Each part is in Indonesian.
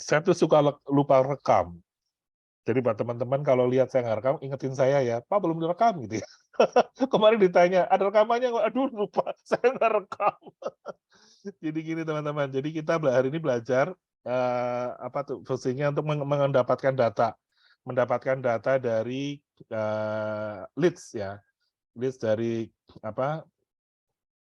Saya tuh suka lupa rekam. Jadi buat teman-teman kalau lihat saya nggak rekam, ingetin saya ya, "Pak belum direkam," gitu ya. Kemarin ditanya, "Ada rekamannya nggak?" "Aduh lupa, saya nggak rekam." Jadi gini teman-teman, jadi kita hari ini belajar, apa tuh, fungsinya untuk mendapatkan data dari, leads ya, leads dari apa,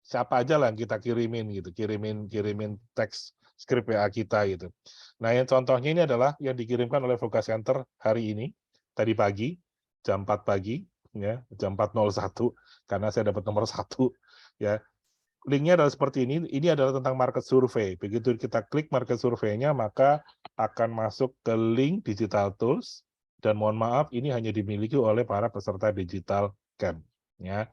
siapa aja lah yang kita kirimin gitu, kirimin kirimin teks skrip WA kita gitu. Nah, yang contohnya ini adalah yang dikirimkan oleh Voca Center hari ini, tadi pagi, jam 4 pagi, ya, jam 4.01, karena saya dapat nomor 1, ya. Linknya adalah seperti ini adalah tentang market survey. Begitu kita klik market survey-nya, maka akan masuk ke link digital tools, dan mohon maaf, ini hanya dimiliki oleh para peserta digital camp, ya.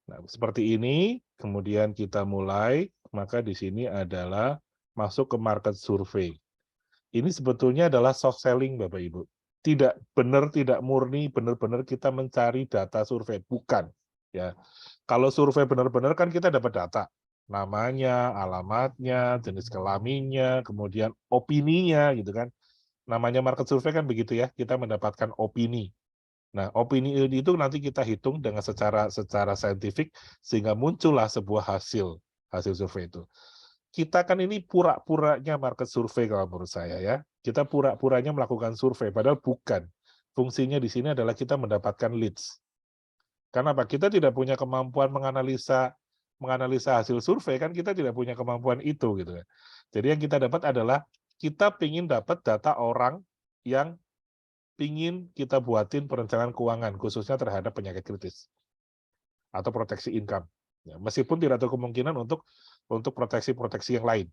Nah, seperti ini, kemudian kita mulai, maka di sini adalah masuk ke market survey. Ini sebetulnya adalah soft selling, Bapak Ibu. Tidak benar, tidak murni, benar-benar kita mencari data survei, bukan. Ya, kalau survei benar-benar kan kita dapat data, namanya, alamatnya, jenis kelaminnya, kemudian opininya, gitu kan. Namanya market survei kan begitu ya, kita mendapatkan opini. Nah, opini itu nanti kita hitung dengan secara saintifik sehingga muncullah sebuah hasil survei itu. Kita kan ini pura-puranya market survei kalau menurut saya ya. Kita pura-puranya melakukan survei padahal bukan. Fungsinya di sini adalah kita mendapatkan leads. Karena apa? Kita tidak punya kemampuan menganalisa hasil survei, kan kita tidak punya kemampuan itu gitu kan. Jadi yang kita dapat adalah kita ingin dapat data orang yang pingin kita buatin perencanaan keuangan, khususnya terhadap penyakit kritis atau proteksi income. Ya, meskipun tidak ada kemungkinan untuk proteksi-proteksi yang lain.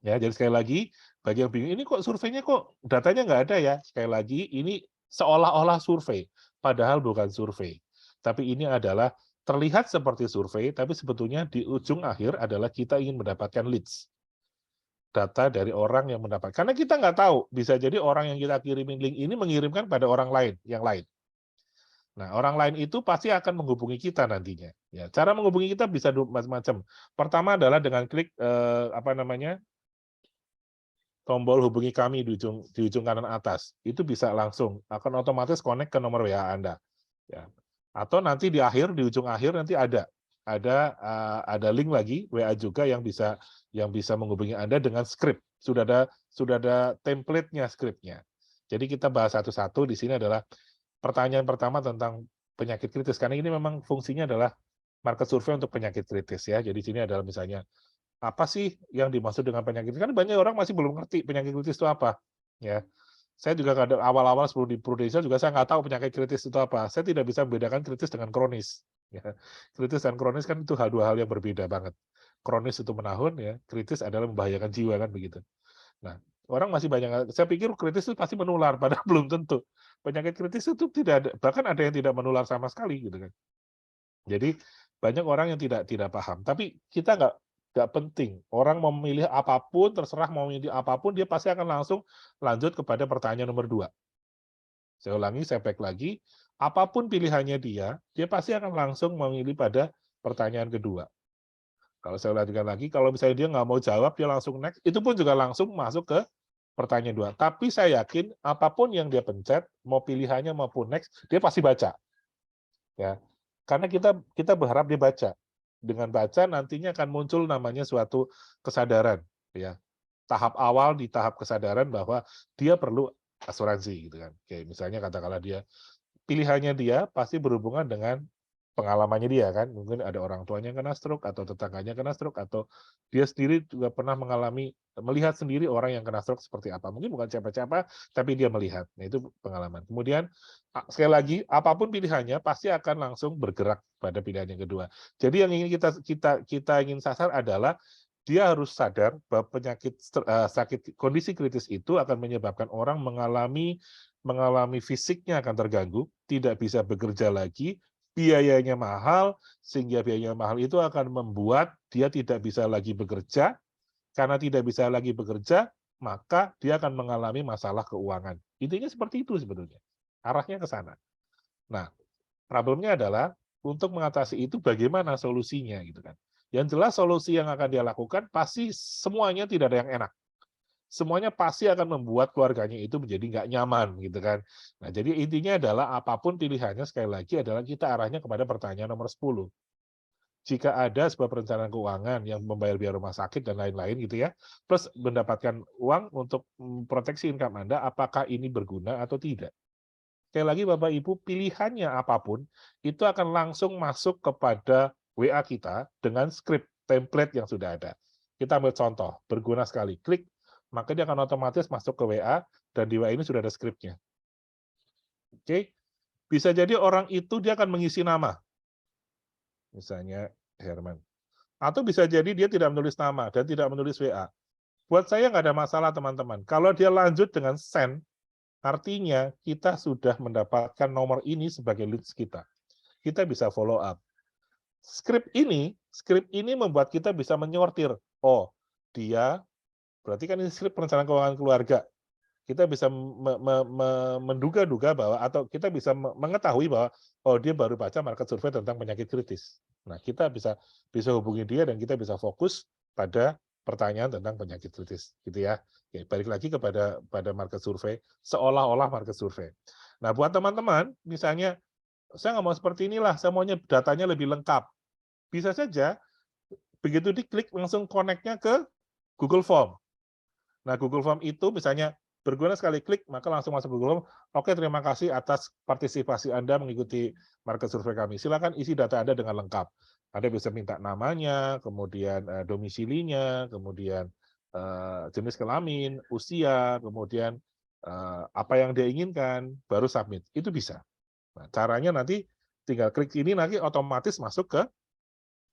Ya, jadi sekali lagi, bagi yang bingung, ini kok surveinya kok datanya nggak ada ya? Sekali lagi, ini seolah-olah survei, padahal bukan survei. Tapi ini adalah terlihat seperti survei, tapi sebetulnya di ujung akhir adalah kita ingin mendapatkan leads. Data dari orang yang mendapat. Karena kita nggak tahu, bisa jadi orang yang kita kirimin link ini mengirimkan pada orang lain, yang lain. Nah, orang lain itu pasti akan menghubungi kita nantinya. Ya, cara menghubungi kita bisa macam-macam. Pertama adalah dengan klik, apa namanya, tombol hubungi kami di ujung kanan atas. Itu bisa langsung, akan otomatis connect ke nomor WA Anda. Ya. Atau nanti di akhir, di ujung akhir nanti ada link lagi WA juga yang bisa menghubungi Anda dengan skrip. Sudah ada template-nya skripnya. Jadi kita bahas satu-satu. Di sini adalah pertanyaan pertama tentang penyakit kritis. Karena ini memang fungsinya adalah market survei untuk penyakit kritis ya. Jadi sini adalah misalnya apa sih yang dimaksud dengan penyakit? Kan banyak orang masih belum ngerti penyakit kritis itu apa, ya. Saya juga kadang awal-awal sebelum di Prudential juga saya nggak tahu penyakit kritis itu apa. Saya tidak bisa membedakan kritis dengan kronis, ya. Kritis dan kronis kan itu dua hal yang berbeda banget. Kronis itu menahun ya, kritis adalah membahayakan jiwa kan begitu. Nah, orang masih banyak saya pikir kritis itu pasti menular, padahal belum tentu. Penyakit kritis itu tidak ada, bahkan ada yang tidak menular sama sekali gitu kan. Jadi banyak orang yang tidak paham. Tapi kita nggak penting. Orang mau memilih apapun, terserah mau memilih apapun, dia pasti akan langsung lanjut kepada pertanyaan nomor 2. Saya ulangi, saya back lagi, apapun pilihannya dia pasti akan langsung memilih pada pertanyaan kedua. Kalau saya lanjutkan lagi, kalau misalnya dia nggak mau jawab, dia langsung next, itu pun juga langsung masuk ke pertanyaan 2. Tapi saya yakin apapun yang dia pencet, mau pilihannya maupun next, dia pasti baca. Ya, karena kita berharap dia baca. Dengan baca nantinya akan muncul namanya suatu kesadaran, ya. Tahap awal di tahap kesadaran bahwa dia perlu asuransi gitu kan. Kayak misalnya katakanlah pilihannya dia pasti berhubungan dengan pengalamannya dia kan, mungkin ada orang tuanya yang kena stroke, atau tetangganya kena stroke, atau dia sendiri juga pernah melihat sendiri orang yang kena stroke seperti apa. Mungkin bukan siapa-siapa, tapi dia melihat. Nah, itu pengalaman. Kemudian, sekali lagi, apapun pilihannya pasti akan langsung bergerak pada pilihan yang kedua. Jadi yang ingin kita ingin sasar adalah dia harus sadar bahwa kondisi kritis itu akan menyebabkan orang mengalami fisiknya akan terganggu, tidak bisa bekerja lagi, biayanya mahal, sehingga biayanya mahal itu akan membuat dia tidak bisa lagi bekerja, karena tidak bisa lagi bekerja, maka dia akan mengalami masalah keuangan. Intinya seperti itu sebetulnya, arahnya ke sana. Nah, problemnya adalah untuk mengatasi itu bagaimana solusinya gitu kan. Yang jelas solusi yang akan dia lakukan pasti semuanya tidak ada yang enak. semuanya pasti akan membuat keluarganya itu menjadi nggak nyaman gitu kan. Nah, jadi intinya adalah apapun pilihannya sekali lagi adalah kita arahnya kepada pertanyaan nomor 10. Jika ada sebuah perencanaan keuangan yang membayar biaya rumah sakit dan lain-lain gitu ya, plus mendapatkan uang untuk proteksi income Anda, apakah ini berguna atau tidak? Sekali lagi Bapak Ibu, pilihannya apapun, itu akan langsung masuk kepada WA kita dengan skrip template yang sudah ada. Kita ambil contoh, berguna sekali. Klik, maka dia akan otomatis masuk ke WA, dan di WA ini sudah ada skripnya. Oke? Bisa jadi orang itu dia akan mengisi nama. Misalnya Herman. Atau bisa jadi dia tidak menulis nama dan tidak menulis WA. Buat saya nggak ada masalah teman-teman. Kalau dia lanjut dengan send, artinya kita sudah mendapatkan nomor ini sebagai leads kita. Kita bisa follow up. Skrip ini membuat kita bisa menyortir. Oh, dia berarti kan ini skrip perencanaan keuangan keluarga. Kita bisa menduga-duga bahwa atau kita bisa mengetahui bahwa oh dia baru baca market survei tentang penyakit kritis. Nah, kita bisa hubungi dia dan kita bisa fokus pada pertanyaan tentang penyakit kritis, gitu ya. Oke, balik lagi pada market survei, seolah-olah market survei. Nah, buat teman-teman, misalnya saya nggak mau seperti inilah, saya maunya datanya lebih lengkap. Bisa saja begitu diklik langsung connect-nya ke Google Form. Nah, Google Form itu misalnya berguna sekali klik, maka langsung masuk Google Form. Oke, terima kasih atas partisipasi Anda mengikuti market survei kami. Silakan isi data Anda dengan lengkap. Anda bisa minta namanya, kemudian domisilinya, kemudian jenis kelamin, usia, kemudian apa yang dia inginkan, baru submit. Itu bisa. Nah, caranya nanti tinggal klik ini, nanti otomatis masuk ke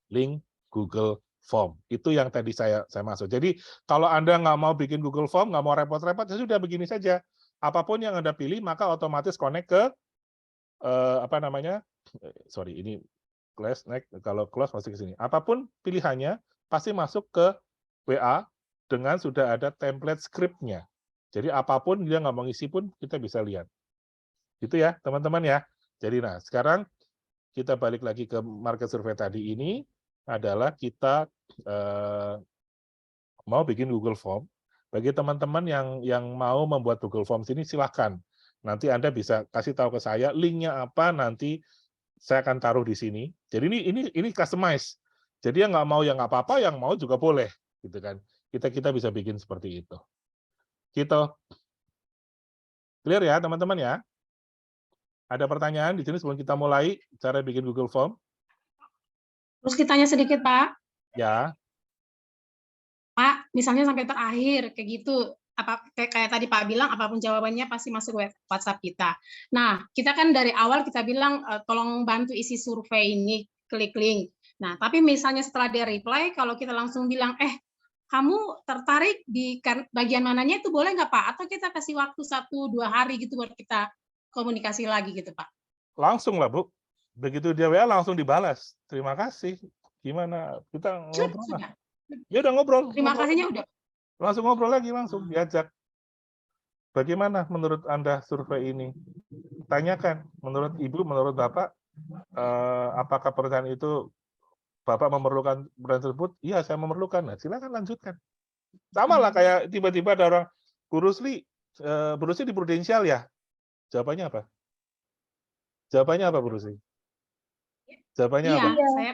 link Google Form. Itu yang tadi saya masuk. Jadi kalau Anda nggak mau bikin Google Form, nggak mau repot-repot, ya sudah begini saja. Apapun yang Anda pilih, maka otomatis connect ke apa namanya? Sorry, ini close next. Kalau close masuk ke sini. Apapun pilihannya, pasti masuk ke WA dengan sudah ada template script-nya. Jadi apapun dia nggak mau ngisi pun kita bisa lihat. Gitu ya, teman-teman ya. Jadi nah, sekarang kita balik lagi ke market survei tadi ini adalah kita mau bikin Google Form. Bagi teman-teman yang mau membuat Google Forms ini silahkan. Nanti Anda bisa kasih tahu ke saya linknya apa, nanti saya akan taruh di sini. Jadi ini customize. Jadi yang nggak mau ya nggak apa-apa, yang mau juga boleh, gitu kan. Kita bisa bikin seperti itu. Gitu. Clear ya teman-teman ya? Ada pertanyaan di sini sebelum kita mulai cara bikin Google Form? Terus kitanya sedikit, Pak. Ya. Pak, misalnya sampai terakhir kayak gitu, kayak tadi Pak bilang, apapun jawabannya pasti masuk WhatsApp kita. Nah, kita kan dari awal kita bilang tolong bantu isi survei ini, klik link. Nah, tapi misalnya setelah dia reply, kalau kita langsung bilang, kamu tertarik di bagian mananya itu boleh nggak Pak? Atau kita kasih waktu 1-2 hari gitu buat kita komunikasi lagi gitu Pak? Langsung lah Bu. Begitu dia WA langsung dibalas. Terima kasih. Gimana? Kita ngobrol lah. Ya udah ngobrol. Terima kasihnya udah. Langsung ngobrol lagi, langsung diajak. Bagaimana menurut Anda survei ini? Tanyakan, menurut Ibu, menurut Bapak, apakah perusahaan itu Bapak memerlukan brand tersebut? Iya, saya memerlukan. Nah, silakan lanjutkan. Sama lah kayak tiba-tiba ada orang, Bu Rusli di Prudential ya? Jawabannya apa? Jawabannya apa, Bu Rusli? Jawabannya apa? Saya...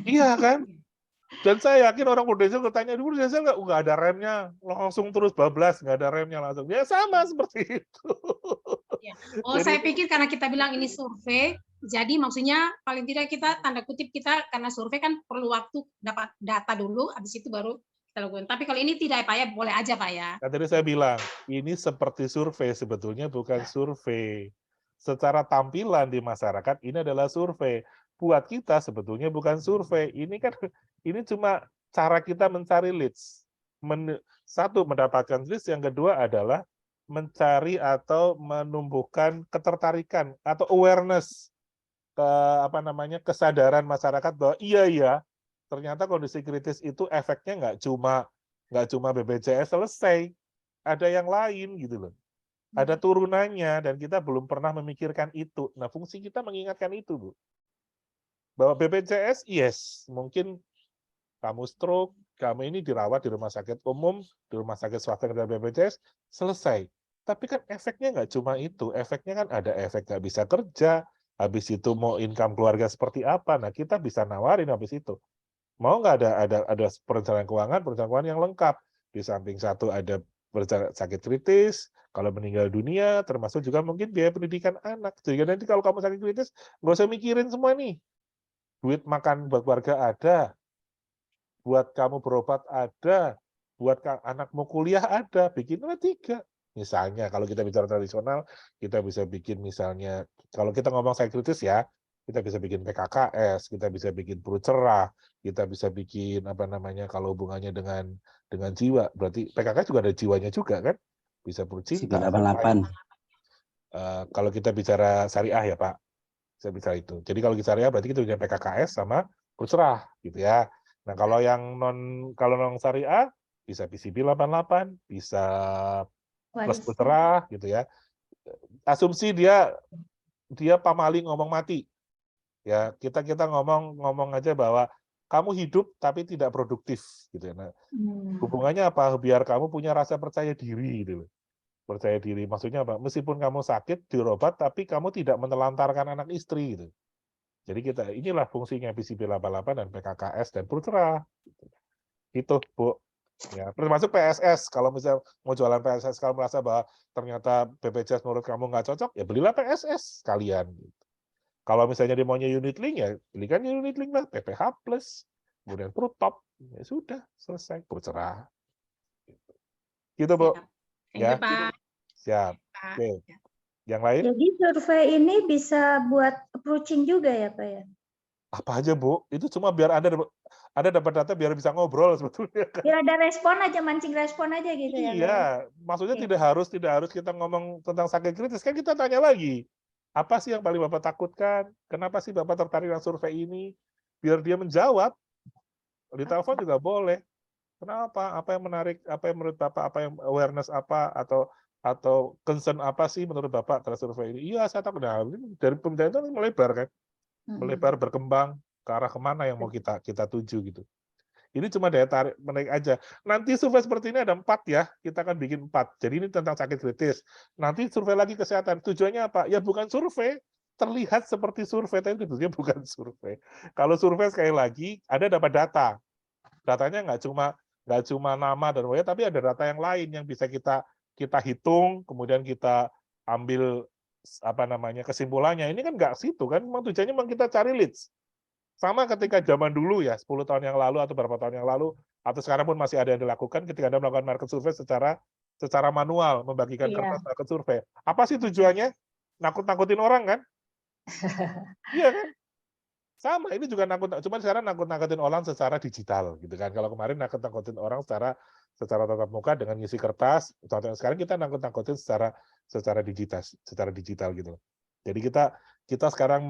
Iya kan? Dan saya yakin orang Prudential bertanya, di Prudential nggak ada remnya, langsung terus bablas, nggak ada remnya langsung. Ya sama seperti itu. Ya. Oh, jadi, saya pikir karena kita bilang ini survei, jadi maksudnya paling tidak kita tanda kutip kita karena survei kan perlu waktu dapat data dulu, habis itu baru kita lakukan. Tapi kalau ini tidak Pak ya, boleh aja Pak ya. Nah, tadi saya bilang, ini seperti survei, sebetulnya bukan survei. Secara tampilan di masyarakat ini adalah survei. Buat kita sebetulnya bukan survei. Ini kan ini cuma cara kita mencari leads. Satu, mendapatkan leads, yang kedua adalah mencari atau menumbuhkan ketertarikan atau awareness kesadaran masyarakat bahwa iya ternyata kondisi kritis itu efeknya nggak cuma BPJS selesai, ada yang lain gitu loh. Ada turunannya dan kita belum pernah memikirkan itu. Nah, fungsi kita mengingatkan itu, Bu. Bahwa BPJS, yes, mungkin kamu stroke, kami ini dirawat di rumah sakit umum, di rumah sakit swasta dan BPJS, selesai. Tapi kan efeknya nggak cuma itu, efeknya kan ada efek nggak bisa kerja, habis itu mau income keluarga seperti apa, nah kita bisa nawarin habis itu. Mau nggak ada perencanaan keuangan yang lengkap. Di samping satu ada sakit kritis, kalau meninggal dunia, termasuk juga mungkin biaya pendidikan anak. Jadi nanti kalau kamu sakit kritis, nggak usah mikirin semua nih. Duit makan buat keluarga ada, buat kamu berobat ada, buat anakmu kuliah ada, bikinlah 3. Misalnya kalau kita bicara tradisional, kita bisa bikin misalnya, kalau kita ngomong sakit kritis ya, kita bisa bikin PKKS, kita bisa bikin perut cerah, kita bisa bikin apa namanya kalau hubungannya dengan jiwa, berarti PKKS juga ada jiwanya juga kan, bisa perut cinta. 88. Kalau kita bicara syariah ya Pak, saya bicara itu. Jadi kalau kita syariah berarti kita punya PKKS sama perut cerah gitu ya. Nah, kalau non syariah bisa PCB 88, bisa plus perut cerah gitu ya. Asumsi dia pamali ngomong mati. Ya, kita ngomong aja bahwa kamu hidup tapi tidak produktif gitu ya. Nah, hubungannya apa? Biar kamu punya rasa percaya diri gitu loh. Percaya diri maksudnya apa? Meskipun kamu sakit dirobat tapi kamu tidak menelantarkan anak istri gitu. Jadi inilah fungsinya PCB 88 dan PKKS dan perut cerah. Gitu, Bu. Ya, termasuk PSS. Kalau misalnya mau jualan PSS, kalau merasa bahwa ternyata BPJS menurut kamu nggak cocok, ya belilah PSS sekalian. Gitu. Kalau misalnya dia maunya unit link, ya belikan unit link lah, PPH plus, kemudian perut top, ya sudah, selesai, perut cerah. Gitu, Bu. Thank you, Ya, Pak. siap. Pak. Oke. Yang lain? Jadi survei ini bisa buat approaching juga ya Pak ya? Apa aja, Bu? Itu cuma biar Anda dapat data biar bisa ngobrol sebetulnya. Biar ada respon aja, mancing respon aja gitu ya Pak ya? Iya, maksudnya Oke. tidak harus kita ngomong tentang sakit kritis, kan kita tanya lagi. Apa sih yang paling Bapak takutkan? Kenapa sih Bapak tertarik dengan survei ini? Biar dia menjawab. Di telepon juga boleh. Kenapa? Apa yang menarik? Apa yang menurut Bapak? Apa yang awareness apa? Atau concern apa sih menurut Bapak terhadap survei ini? Iya, saya takut. Nah, dari pembicaraan itu melebar kan? Melebar, berkembang ke arah kemana yang mau kita tuju gitu. Ini cuma daya tarik menarik aja. Nanti survei seperti ini ada 4 ya, kita akan bikin 4. Jadi ini tentang sakit kritis. Nanti survei lagi kesehatan. Tujuannya apa? Ya bukan survei, terlihat seperti survei, tapi sebetulnya bukan survei. Kalau survei sekali lagi, ada dapat data. Datanya nggak cuma nama dan wajah, tapi ada data yang lain yang bisa kita hitung, kemudian kita ambil apa namanya kesimpulannya. Ini kan nggak situ kan, memang tujuannya memang kita cari leads. Sama ketika zaman dulu ya, 10 tahun yang lalu atau berapa tahun yang lalu, atau sekarang pun masih ada yang dilakukan ketika Anda melakukan market survey secara manual, membagikan kertas market survei. Apa sih tujuannya? Nakut-nakutin orang kan? Iya kan? Sama, ini juga cuma sekarang nakut-nakutin orang secara digital gitu kan. Kalau kemarin nakut-nakutin orang secara tatap muka dengan ngisi kertas, sekarang kita nakut-nakutin secara digital gitu. Jadi kita sekarang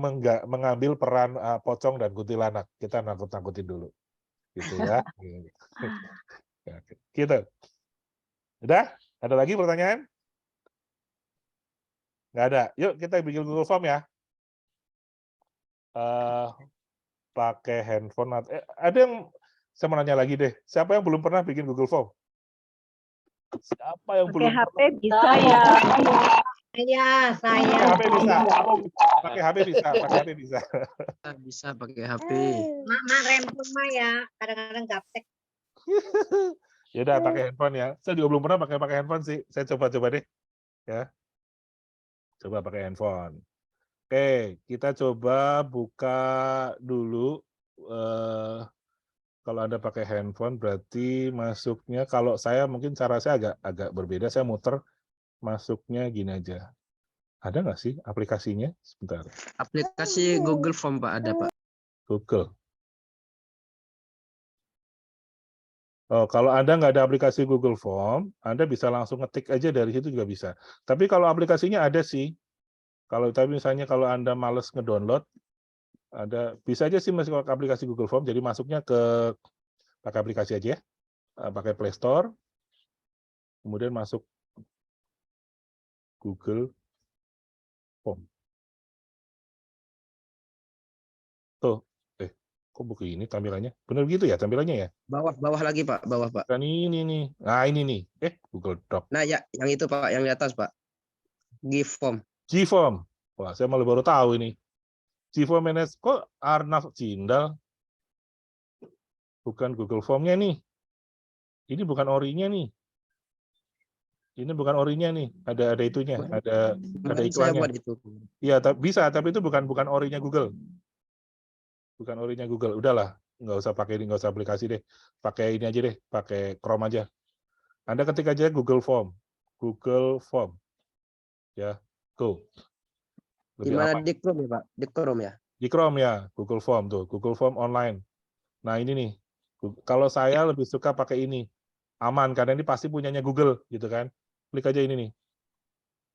mengambil peran pocong dan kuntilanak. Kita nakut-nakutin dulu. Gitu ya. Gitu. Udah? Ada lagi pertanyaan? Nggak ada. Yuk kita bikin Google Form ya. Pakai handphone. Ada yang, saya mau nanya lagi deh. Siapa yang belum pernah bikin Google Form? Siapa yang belum Pakai HP pernah? bisa ya. Saya. Pakai HP bisa. Pakai HP bisa. Pakai HP bisa. Bisa pakai HP. Mak rempong mah ya, kadang-kadang gaptek. Ya udah pakai handphone ya. Saya juga belum pernah pakai handphone sih. Saya coba-coba deh. Ya. Coba pakai handphone. Oke, kita coba buka dulu. Kalau Anda pakai handphone berarti masuknya, kalau saya mungkin cara saya agak berbeda. Saya muter, masuknya gini aja. Ada nggak sih aplikasinya? Sebentar. Aplikasi Google Form Pak ada Pak. Google. Oh, kalau Anda nggak ada aplikasi Google Form, Anda bisa langsung ngetik aja dari situ juga bisa. Tapi kalau aplikasinya ada sih. Tapi misalnya kalau Anda males ngedownload, bisa aja sih masuk ke aplikasi Google Form. Jadi masuknya pakai aplikasi aja ya. Pakai Play Store. Kemudian masuk Google Form. Tuh, kok begini tampilannya? Benar gitu ya tampilannya ya? Bawah lagi Pak, bawah Pak. Dan ini nih. Nah, ini nih. Google Doc. Nah, ya yang itu Pak, yang di atas Pak. Give form. Gform. Wah, saya malah baru tahu ini. Gform Manage kok Arnav Jindal? Bukan Google Form-nya nih. Ini bukan orinya nih. Ini bukan orinya nih. Ada itunya, ada Kemarin saya iklannya. buat itu. Iya, bisa, tapi itu bukan orinya Google. Bukan orinya Google. Udahlah, nggak usah pakai ini, nggak usah aplikasi deh. Pakai ini aja deh, pakai Chrome aja. Anda ketik aja Google Form. Google Form. Ya, go. Di mana di Chrome ya Pak? Di Chrome ya. Di Chrome ya, Google Form tuh, Google Form online. Nah, ini nih. Kalau saya lebih suka pakai ini. Aman karena ini pasti punyanya Google gitu kan. Klik aja ini nih.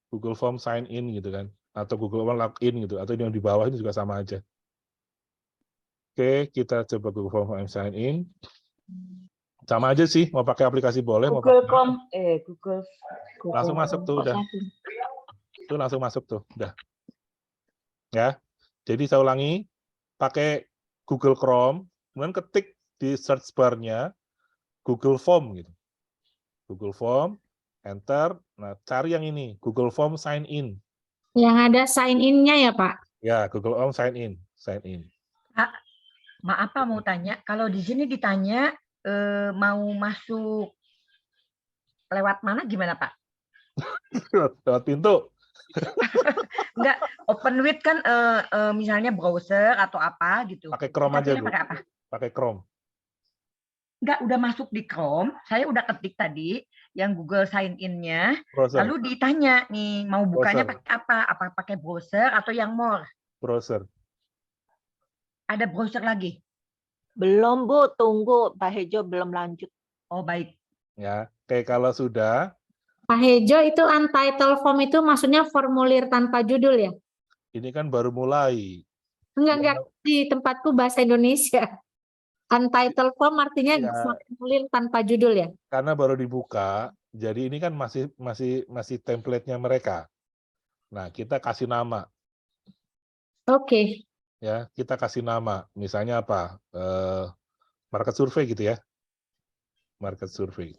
Google Form sign in gitu kan. Atau Google Form login gitu, atau yang di bawah ini juga sama aja. Oke, kita coba Google Form sign in. Sama aja sih, mau pakai aplikasi boleh, mau Google pakai Chrome, Google langsung masuk tuh udah. Tuh langsung masuk tuh, udah. Ya. Jadi saya ulangi, pakai Google Chrome, kemudian ketik di search bar-nya Google Form gitu. Google Form, enter. Nah, cari yang ini, Google Form sign in. Yang ada sign in-nya ya, Pak? Ya, Google Form sign in, sign in. Maaf Pak, mau tanya, kalau di sini ditanya mau masuk lewat mana gimana Pak? Lewat pintu. Enggak, open with kan misalnya browser atau apa gitu. Pakai Chrome Kita aja, pilih Bu. pakai apa? Pakai Chrome. Enggak, udah masuk di Chrome, saya udah ketik tadi yang Google sign in-nya, Browser. lalu ditanya nih mau bukanya Browser. pakai apa? Apa pakai browser atau yang more? Browser. Ada browser lagi? Belum, Bu. Tunggu. Pak Hejo belum lanjut. Oh, baik. Ya, oke, kalau sudah, Pak Hejo, itu untitled form itu maksudnya formulir tanpa judul ya? ini kan baru mulai. Enggak, di tempatku bahasa Indonesia. Untitled form artinya Ya. formulir tanpa judul ya? Karena baru dibuka, jadi ini kan masih template-nya mereka. Nah, kita kasih nama. Oke. Ya, kita kasih nama. Misalnya apa? Market survei gitu ya. Market survei.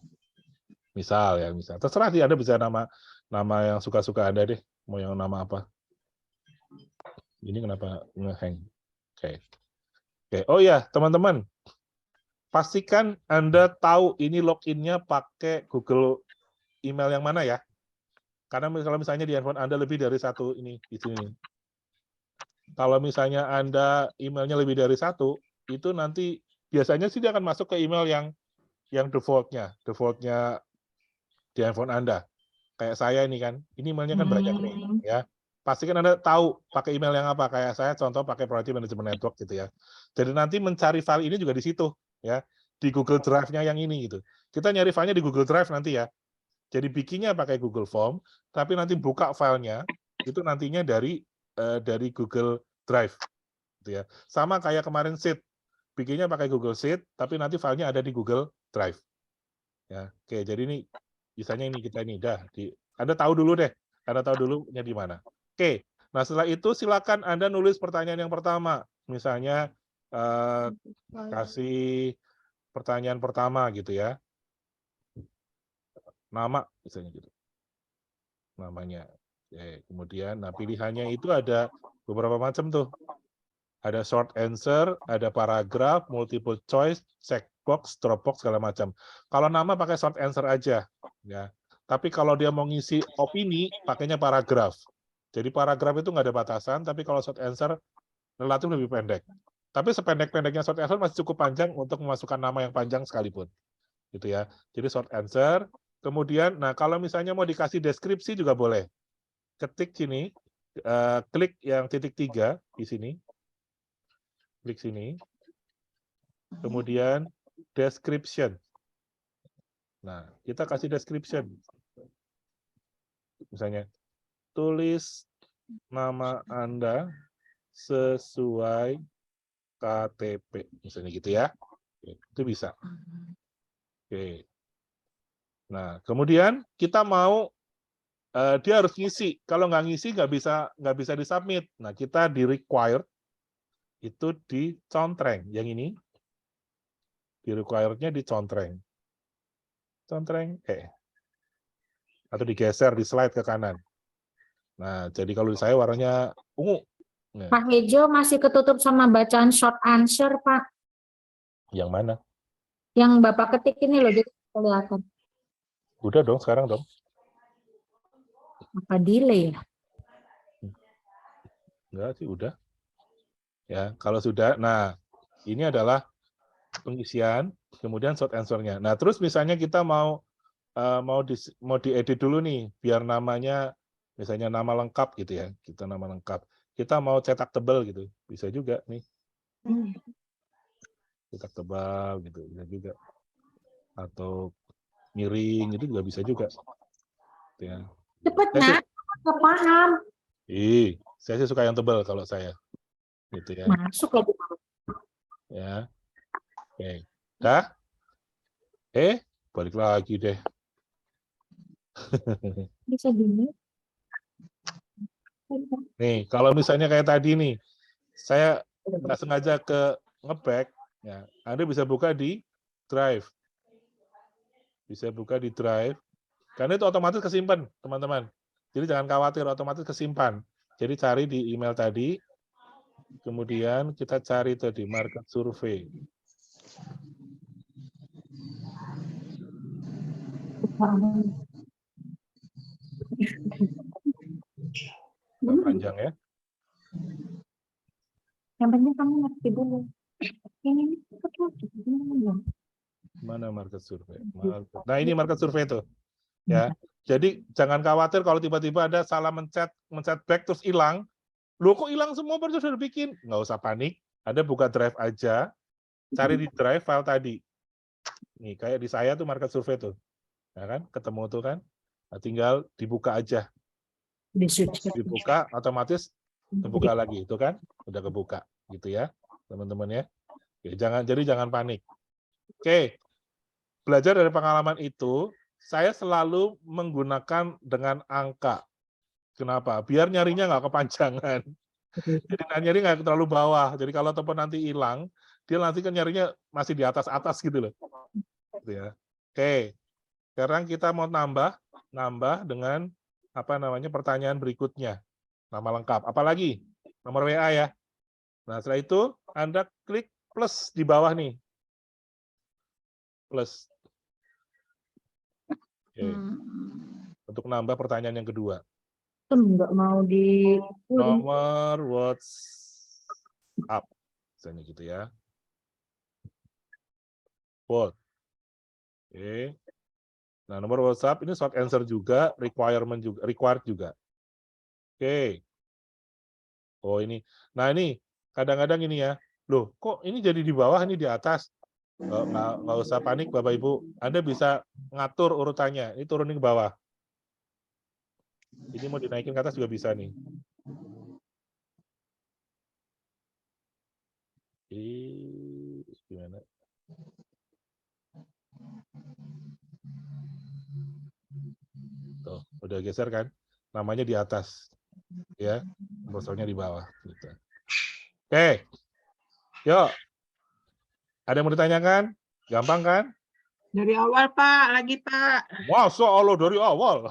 Misal ya, misal. Terserah sih, Anda bisa nama yang suka-suka Anda deh. Mau yang nama apa? Ini kenapa nge-hang? Oke. Oh ya, teman-teman. Pastikan Anda tahu ini login-nya pakai Google email yang mana ya. Karena kalau misalnya di handphone Anda lebih dari satu ini di sini. Kalau misalnya Anda emailnya lebih dari satu, itu nanti biasanya sih dia akan masuk ke email yang defaultnya di handphone Anda. Kayak saya ini kan, ini emailnya kan banyak nih, ya. Pastikan Anda tahu pakai email yang apa. Kayak saya contoh pakai Priority Management Network gitu ya. Jadi nanti mencari file ini juga di situ, ya. Di Google Drive-nya yang ini gitu. Kita nyari filenya di Google Drive nanti ya. Jadi bikinnya pakai Google Form, tapi nanti buka filenya itu nantinya dari Google Drive, gitu ya. Sama kayak kemarin Sheet, bikinnya pakai Google Sheet, tapi nanti filenya ada di Google Drive. Ya, oke. Jadi ini misalnya ini kita ini Anda tahu dulu deh, Anda tahu dulunya di mana. Oke. Nah setelah itu silakan Anda nulis pertanyaan yang pertama, misalnya kasih pertanyaan pertama gitu ya. Nama misalnya gitu. Namanya. Oke, kemudian nah pilihannya itu ada beberapa macam tuh. Ada short answer, ada paragraf, multiple choice, checkbox, dropbox segala macam. Kalau nama pakai short answer aja ya. Tapi kalau dia mau ngisi opini pakainya paragraf. Jadi paragraf itu nggak ada batasan, tapi kalau short answer relatif lebih pendek. Tapi sependek-pendeknya short answer masih cukup panjang untuk memasukkan nama yang panjang sekalipun. Gitu ya. Jadi short answer. Kemudian, nah kalau misalnya mau dikasih deskripsi juga boleh. Ketik sini, klik yang titik 3 di sini. Klik sini. Kemudian description. Nah, kita kasih description. Misalnya, tulis nama Anda sesuai KTP. Misalnya gitu ya. Itu bisa. Oke. Nah, kemudian kita mau dia harus ngisi. Kalau nggak ngisi nggak bisa disubmit. Nah, kita di required itu dicontreng. Yang ini di required-nya dicontreng. Contreng, atau digeser di slide ke kanan. Nah, jadi kalau di saya warnanya ungu. Nah, Pak Hejo masih ketutup sama bacaan short answer, Pak. yang mana? Yang Bapak ketik ini loh, jadi kelihatan. Udah dong, sekarang dong. Apa delay ya? Enggak sih, udah. Ya, kalau sudah, nah ini adalah pengisian, kemudian short answer-nya. Nah, terus misalnya kita mau diedit dulu nih, biar namanya misalnya nama lengkap gitu ya, kita nama lengkap. Kita mau cetak tebal gitu, bisa juga nih. Cetak tebal gitu, bisa juga. Atau miring itu juga bisa juga. Ya. Cepet, Saya Nak. Nggak paham. saya sih suka yang tebal kalau saya. Gitu ya. Masuk lagi. Ya. Oke. Dah? Balik lagi deh. Bisa gini. Nih, kalau misalnya kayak tadi nih, saya nggak sengaja ke ngeback, ya, Anda bisa buka di Drive. Bisa buka di Drive. Karena itu otomatis kesimpan, teman-teman. Jadi jangan khawatir, otomatis kesimpan. Jadi cari di email tadi, kemudian kita cari tadi market survei. Agak panjang ya. Yang penting kamu ngerti dulu. Ini Mana market survei? Nah, ini market survei itu. Ya. Jadi jangan khawatir kalau tiba-tiba ada salah mencet back terus hilang. Loh kok hilang semua baru sudah bikin? Nggak usah panik. Ada buka Drive aja. Cari di Drive file tadi. Nih, kayak di saya tuh market survei tuh. Ya kan? Ketemu tuh kan. Nah, tinggal dibuka aja. Dibuka otomatis terbuka lagi. Itu kan? Udah kebuka gitu ya, teman-teman ya. Oke, jangan panik. Oke. Belajar dari pengalaman itu, saya selalu menggunakan dengan angka. Kenapa? Biar nyarinya nggak kepanjangan. Jadi nyari nggak terlalu bawah. Jadi kalau telepon nanti hilang, dia nanti kan nyarinya masih di atas-atas gitu loh. Gitu ya. Oke. Sekarang kita mau nambah dengan apa namanya pertanyaan berikutnya. Nama lengkap. Apalagi? Nomor WA ya. Nah, setelah itu Anda klik plus di bawah nih. Plus. Oke. Untuk nambah pertanyaan yang kedua. nggak mau di Nomor WhatsApp. Misalnya gitu ya. Oke. Nah, nomor WhatsApp ini short answer juga, required juga. Oke. Oh, ini. Nah, ini kadang-kadang ini ya. Loh, kok ini jadi di bawah, ini di atas? Nggak usah panik, Bapak Ibu. Anda bisa ngatur urutannya. Ini turunin ke bawah. Ini mau dinaikin ke atas juga bisa nih. Gimana? Tuh, udah geser kan? Namanya di atas. Ya, browsernya di bawah. Gitu. Oke. Yuk. Ada yang mau ditanyakan? Gampang kan? Dari awal, Pak. Lagi, Pak. Masa Allah dari awal?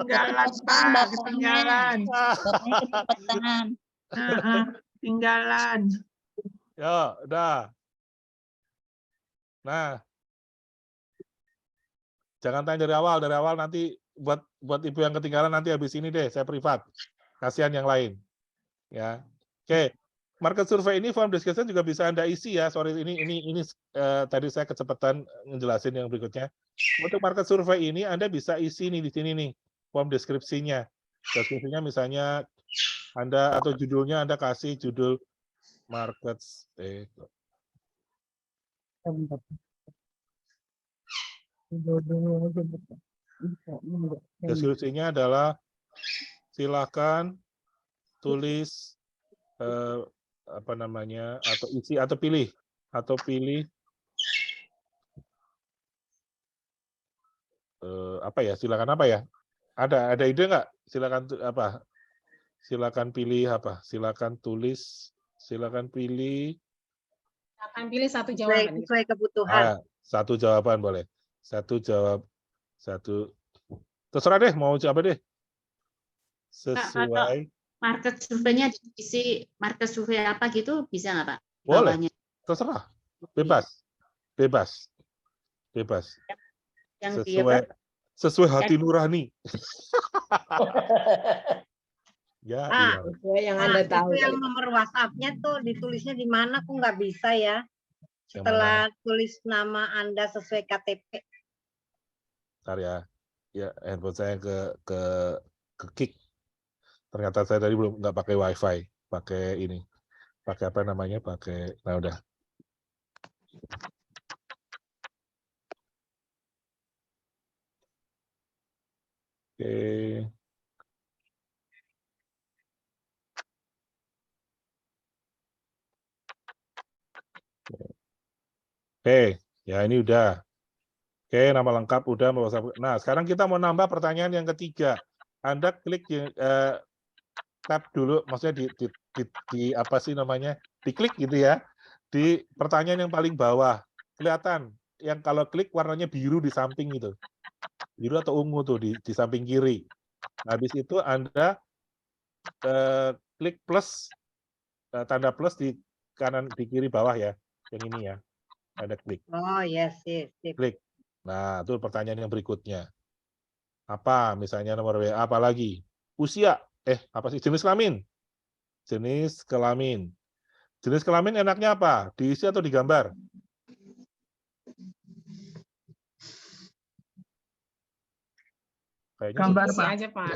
Ketinggalan, Pak. Ketinggalan. Ketinggalan. Ya, udah. Nah, jangan tanya dari awal. Dari awal nanti buat ibu yang ketinggalan nanti habis ini deh, saya privat. Kasihan yang lain. Ya, oke. Market survei ini form discussion juga bisa Anda isi ya. Sorry, ini tadi saya kecepatan ngejelasin yang berikutnya. Untuk market survei ini Anda bisa isi nih di sini nih form deskripsinya. Deskripsinya misalnya Anda atau judulnya Anda kasih judul market deskripsinya adalah silakan tulis apa namanya atau isi atau pilih apa ya, silakan apa ya, ada ide nggak, silakan apa Silakan pilih apa? Silakan tulis. Silakan pilih. Akan pilih satu jawaban. gitu. Sesuai kebutuhan. Satu jawaban boleh. Satu jawab. Satu. Terserah deh mau apa deh. Sesuai. Market surveinya diisi market survei apa gitu bisa nggak Pak? Boleh. Bawahnya. Terserah. Bebas. Bebas. Bebas. Yang dia Sesuai hati nurani. Ya, iya. Yang Anda tahu. Itu yang nomor WhatsApp-nya tuh ditulisnya di mana? Kok nggak bisa ya? Setelah tulis nama Anda sesuai KTP. Bentar ya. Ya, handphone saya ke kick. Ternyata saya tadi belum nggak pakai WiFi, pakai ini. Pakai apa namanya? Pakai. Nah, udah. Oke. Oke, ya ini udah. Oke, nama lengkap udah. Nah, sekarang kita mau nambah pertanyaan yang ketiga. Anda klik tab dulu, maksudnya di apa sih namanya? Diklik gitu ya. Di pertanyaan yang paling bawah. Kelihatan yang kalau klik warnanya biru di samping itu. Biru atau ungu tuh di samping kiri. Habis itu Anda klik plus, tanda plus di kanan di kiri bawah ya. Yang ini ya. Ada klik. Oh yes, yes. Klik. Nah, itu pertanyaan yang berikutnya. Apa misalnya nomor WA, apa lagi? Usia. Apa sih? Jenis kelamin. Jenis kelamin. Jenis kelamin enaknya apa? Diisi atau digambar? Kayaknya Gambar, Isi Pak. aja, Pak.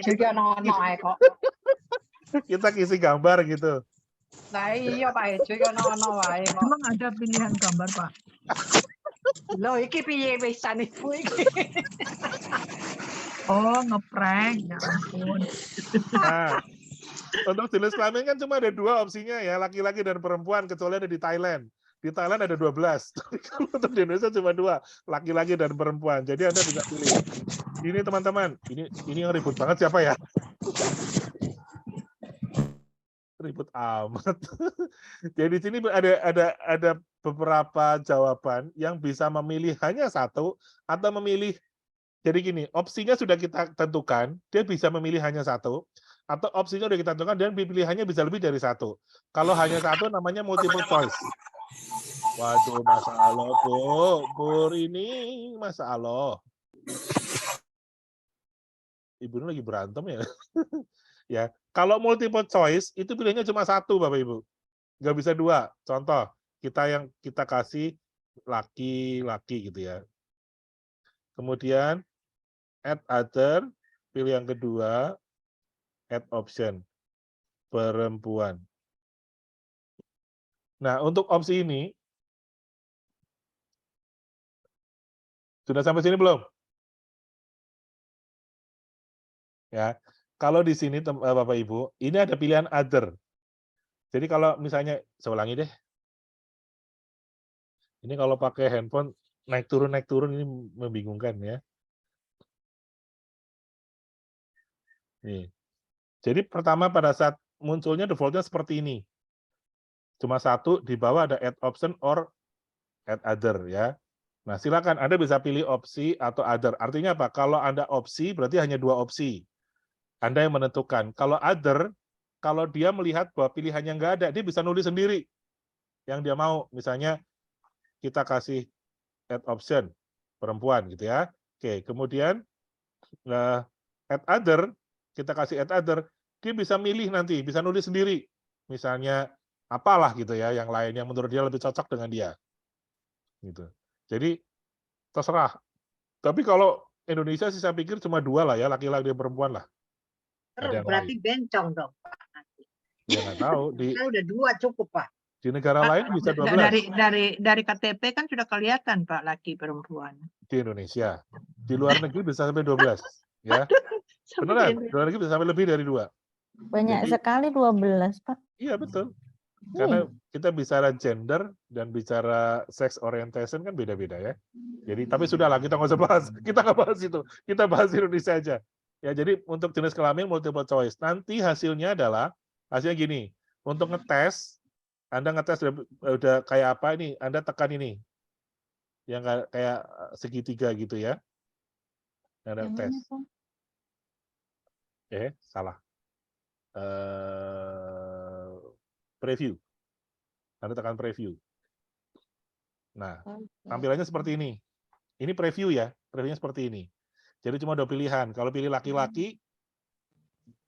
Juga ono kok. kita isi gambar gitu. Nah iya Pak Ejo ya ono wae kok. Emang ada pilihan gambar, Pak? Loh iki piye wisan iku iki? Oh, ngeprank. Ya ampun. Nah, untuk jenis kelamin kan cuma ada 2 opsinya ya, laki-laki dan perempuan, kecuali ada di Thailand. Di Thailand ada 12. Tapi kalau untuk di Indonesia cuma 2, laki-laki dan perempuan. Jadi Anda bisa pilih. Ini teman-teman, ini yang ribut banget siapa ya? Ribut amat. Jadi di sini ada beberapa jawaban yang bisa memilih hanya satu atau memilih. Jadi gini, opsinya sudah kita tentukan, dia bisa memilih hanya satu, atau opsinya sudah kita tentukan dan pilihannya bisa lebih dari satu. Kalau hanya satu namanya multiple choice. Waduh, Masya Allah, Bu ini Masya Allah. Ibu ini lagi berantem ya. Ya, kalau multiple choice itu pilihannya cuma satu, Bapak Ibu. Nggak bisa 2. Contoh, kita kasih laki-laki gitu ya. Kemudian add other, pilih yang kedua, add option, perempuan. Nah, untuk opsi ini, sudah sampai sini belum? Ya, kalau di sini Bapak Ibu, ini ada pilihan other. Jadi kalau misalnya, saya ulangi deh. Ini kalau pakai handphone naik turun ini membingungkan ya. Nih. Jadi pertama pada saat munculnya defaultnya seperti ini. Cuma satu, di bawah ada add option or add other ya. Nah, silakan Anda bisa pilih opsi atau other. Artinya apa? Kalau Anda opsi berarti hanya 2 opsi. Anda yang menentukan. Kalau other, kalau dia melihat bahwa pilihannya nggak ada, dia bisa nulis sendiri yang dia mau. Misalnya kita kasih add option perempuan gitu ya. Oke, kemudian add other, kita kasih add other, dia bisa milih nanti, bisa nulis sendiri. Misalnya apalah gitu ya, yang lain yang menurut dia lebih cocok dengan dia. Gitu. Jadi terserah. Tapi kalau Indonesia sih saya pikir cuma 2 lah ya, laki-laki dan perempuan lah. Berarti bencong dong, Pak. Ya nggak tahu. Saya udah 2 cukup, Pak. Di negara lain bisa 12. Dari KTP kan sudah kelihatan Pak laki perempuan. Di Indonesia. Di luar negeri bisa sampai 12. Ya. Beneran, di luar negeri bisa sampai lebih dari 2. Banyak sekali 12, Pak. Iya, betul. Karena kita bicara gender dan bicara sex orientation kan beda-beda ya. Jadi, tapi sudahlah kita nggak usah bahas. Kita nggak bahas itu. Kita bahas Indonesia aja. Ya, jadi untuk jenis kelamin multiple choice. Nanti hasilnya gini. Untuk ngetes, Anda ngetes udah kayak apa ini? Anda tekan ini. Yang kayak segitiga gitu ya. Anda tes. Salah. Preview. Anda tekan preview. Nah, tampilannya seperti ini. Ini preview ya. Previewnya seperti ini. Jadi cuma 2 pilihan. Kalau pilih laki-laki,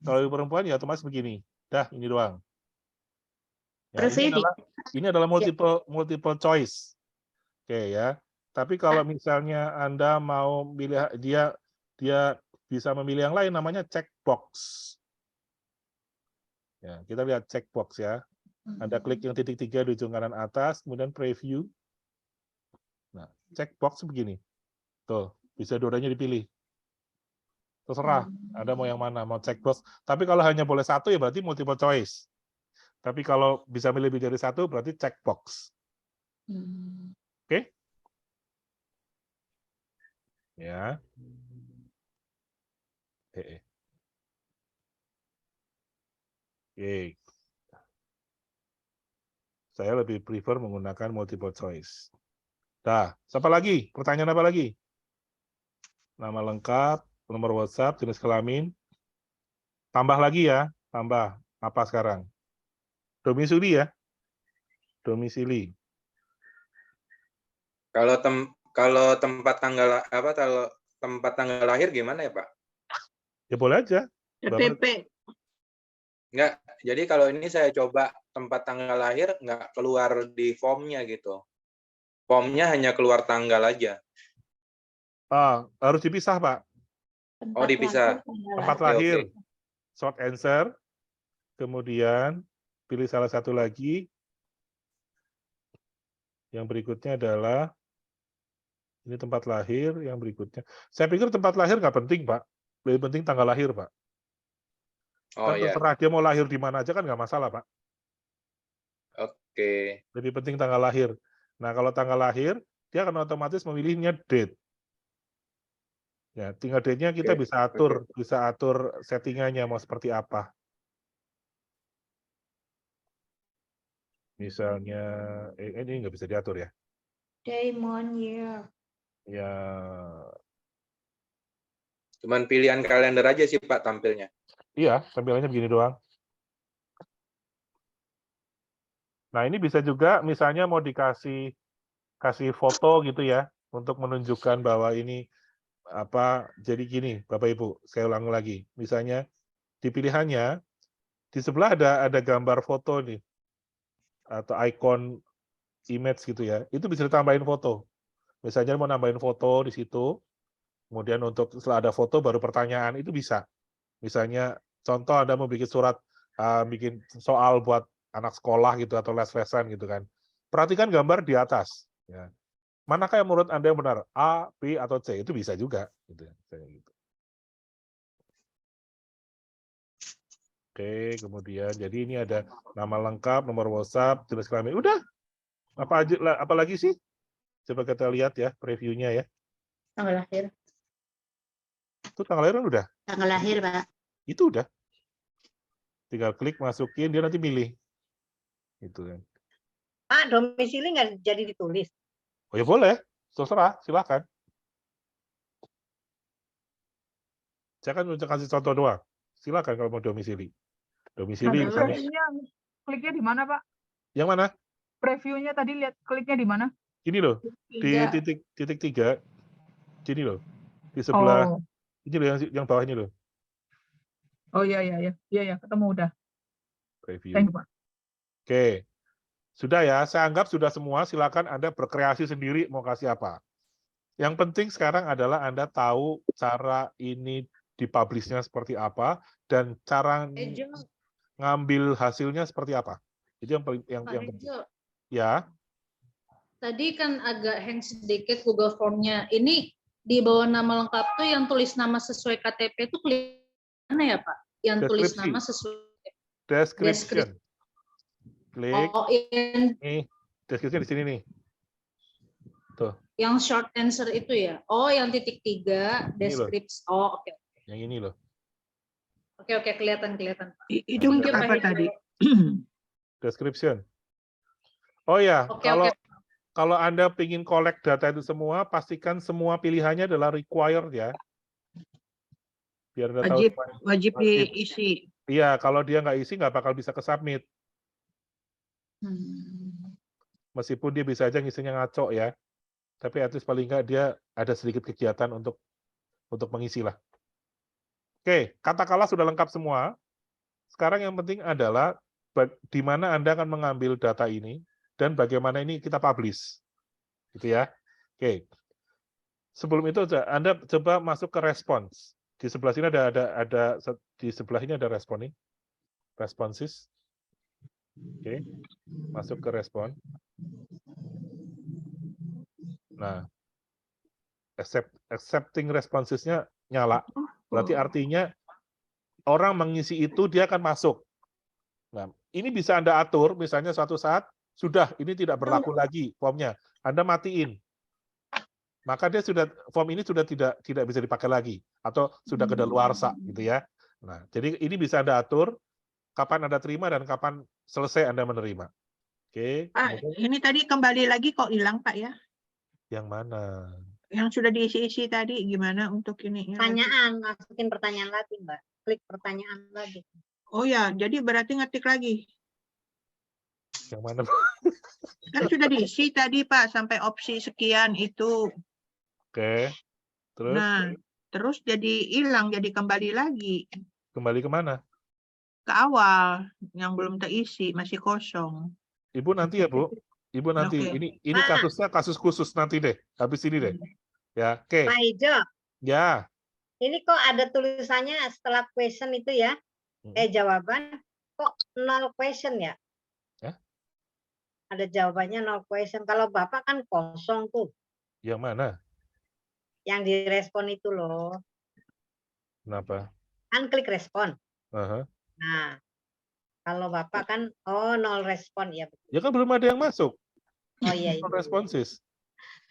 kalau perempuan ya otomatis begini. Dah, ini doang. Ya, ini adalah multiple choice. Oke ya. Tapi kalau misalnya Anda mau pilih dia bisa memilih yang lain, namanya checkbox. Ya, kita lihat checkbox ya. Anda klik yang titik 3 di ujung kanan atas, kemudian preview. Nah, checkbox begini. Tuh, bisa dua-duanya dipilih. Terserah, Anda mau yang mana, mau checkbox. Tapi kalau hanya boleh satu ya berarti multiple choice. Tapi kalau bisa milih lebih dari satu berarti checkbox. Oke? Ya. Oke. Saya lebih prefer menggunakan multiple choice. Dah, siapa lagi? Pertanyaan apa lagi? Nama lengkap, nomor WhatsApp, jenis kelamin. Tambah lagi ya, tambah. Apa sekarang? Domisili ya. Domisili. Kalau tempat tanggal lahir gimana ya, Pak? Ya boleh aja. KTP. Enggak, jadi kalau ini saya coba tempat tanggal lahir nggak keluar di formnya gitu. Formnya hanya keluar tanggal aja. Harus dipisah, Pak. Oh, dipisah. Tempat lahir, short answer, kemudian pilih salah satu lagi. Yang berikutnya adalah ini tempat lahir, yang berikutnya. Saya pikir tempat lahir nggak penting, Pak. Lebih penting tanggal lahir, Pak. Oh Kan ya. terserah dia mau lahir di mana aja kan nggak masalah, Pak. Oke. Lebih penting tanggal lahir. Nah, kalau tanggal lahir, dia akan otomatis memilihnya date. Ya, tinggal date-nya kita bisa atur settingannya mau seperti apa. Misalnya, ini nggak bisa diatur ya. Day, month, year. Ya, Cuman pilihan kalender aja sih, Pak, tampilnya. iya, tampilannya begini doang. Nah, ini bisa juga misalnya mau kasih foto gitu ya, untuk menunjukkan bahwa ini jadi gini, Bapak Ibu, saya ulang lagi. Misalnya di pilihannya di sebelah ada gambar foto nih atau icon image gitu ya. Itu bisa ditambahin foto. Misalnya mau nambahin foto di situ. Kemudian setelah ada foto baru pertanyaan itu bisa. Misalnya contoh Anda mau bikin surat bikin soal buat anak sekolah gitu atau les-lesan gitu kan. Perhatikan gambar di atas ya. Manakah yang menurut Anda yang benar? A, B, atau C? Itu bisa juga. Gitu. Oke, kemudian jadi ini ada nama lengkap, nomor WhatsApp, jenis kelamin. Udah. Apa lagi sih? Coba kita lihat ya previewnya ya. Tanggal lahir. Itu tanggal lahir kan udah? Tanggal lahir, Pak. Itu udah. Tinggal klik, masukin, dia nanti milih. Gitu kan. Pak, domisili nggak jadi ditulis? Oh ya boleh, terserah, silakan. Saya kan udah kasih contoh doang. Silakan kalau mau domisili. Domisili misalnya. Kliknya di mana, Pak? Yang mana? Previewnya tadi lihat kliknya di mana? Ini loh, di titik 3. Sini loh, di sebelah. Ini loh yang bawah ini loh. Oh iya, ketemu udah. Preview. Thank you, Pak. Oke. Sudah ya, saya anggap sudah semua, silakan Anda berkreasi sendiri mau kasih apa. Yang penting sekarang adalah Anda tahu cara ini dipublish-nya seperti apa dan cara ngambil hasilnya seperti apa. Itu yang penting. Ya. Tadi kan agak hang sedikit Google Form-nya. Ini di bawah nama lengkap tuh yang tulis nama sesuai KTP itu klik mana ya, Pak? Yang tulis nama sesuai description. Klik. Oh, Nih, description di sini nih. Tuh. Yang short answer itu ya. Oh, yang titik 3 description. Oh, oke. Yang ini loh. Oke, kelihatan. Itu untuk Pak apa Hejo. tadi? Description. Oh ya, Oke. kalau Anda ingin collect data itu semua, pastikan semua pilihannya adalah required ya. Biar Anda tahu. Wajib diisi. Iya, kalau dia nggak isi, nggak bakal bisa ke-submit. Meskipun dia bisa aja ngisinya ngaco ya. Tapi at least paling nggak dia ada sedikit kegiatan untuk mengisi lah. Oke, katakanlah sudah lengkap semua. Sekarang yang penting adalah di mana Anda akan mengambil data ini dan bagaimana ini kita publish. Gitu ya. Oke. Sebelum itu Anda coba masuk ke response. Di sebelah sini ada di sebelah ini ada respon nih. Responses. Oke. Masuk ke respon. Nah, accepting responses-nya nyala. Berarti artinya orang mengisi itu dia akan masuk. Nah, ini bisa Anda atur, misalnya suatu saat sudah ini tidak berlaku lagi formnya, Anda matiin. Maka form ini sudah tidak bisa dipakai lagi atau sudah kedaluarsa gitu ya. Nah, jadi ini bisa Anda atur kapan Anda terima dan kapan selesai Anda menerima. Oke. Pak, ini tadi kembali lagi kok hilang Pak ya? Yang mana? Yang sudah diisi-isi tadi gimana untuk ini? Pertanyaan, masukin pertanyaan lagi, Mbak. Klik pertanyaan lagi. Oh ya, jadi berarti ngetik lagi. Yang mana? Kan sudah diisi tadi Pak, sampai opsi sekian itu. Oke. Terus? Nah, terus jadi hilang, jadi kembali lagi. Kembali ke mana? Ke awal, yang belum terisi, masih kosong. Ibu nanti ya, Bu. Ibu nanti. Oke. Ini kasusnya kasus khusus nanti deh. Habis ini deh. Ya, oke. Pak Hejo, Ya. ini kok ada tulisannya setelah question itu ya, jawaban, kok 0 question ya? Ya? Ada jawabannya 0 question. Kalau Bapak kan kosong tuh. Yang mana? Yang direspon itu loh. Kenapa? Kan klik respon. Aha. Nah, kalau Bapak kan, 0 respon ya. Ya kan belum ada yang masuk. Oh iya. Responses.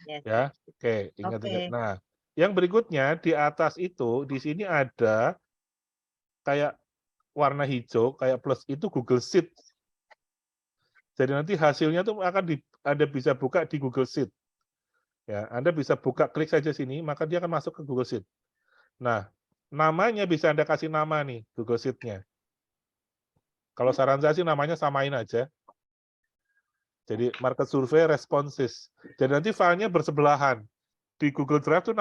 Yes. Ya, oke, ingat. Oke. Nah, yang berikutnya di atas itu di sini ada kayak warna hijau, kayak plus itu Google Sheet. Jadi nanti hasilnya tuh akan Anda bisa buka di Google Sheet. Ya, Anda bisa buka, klik saja sini, maka dia akan masuk ke Google Sheet. Nah, namanya bisa Anda kasih nama nih Google Sheet-nya. Kalau saran saya sih namanya samain aja. Jadi market survey responses. Jadi nanti filenya bersebelahan. Di Google Drive itu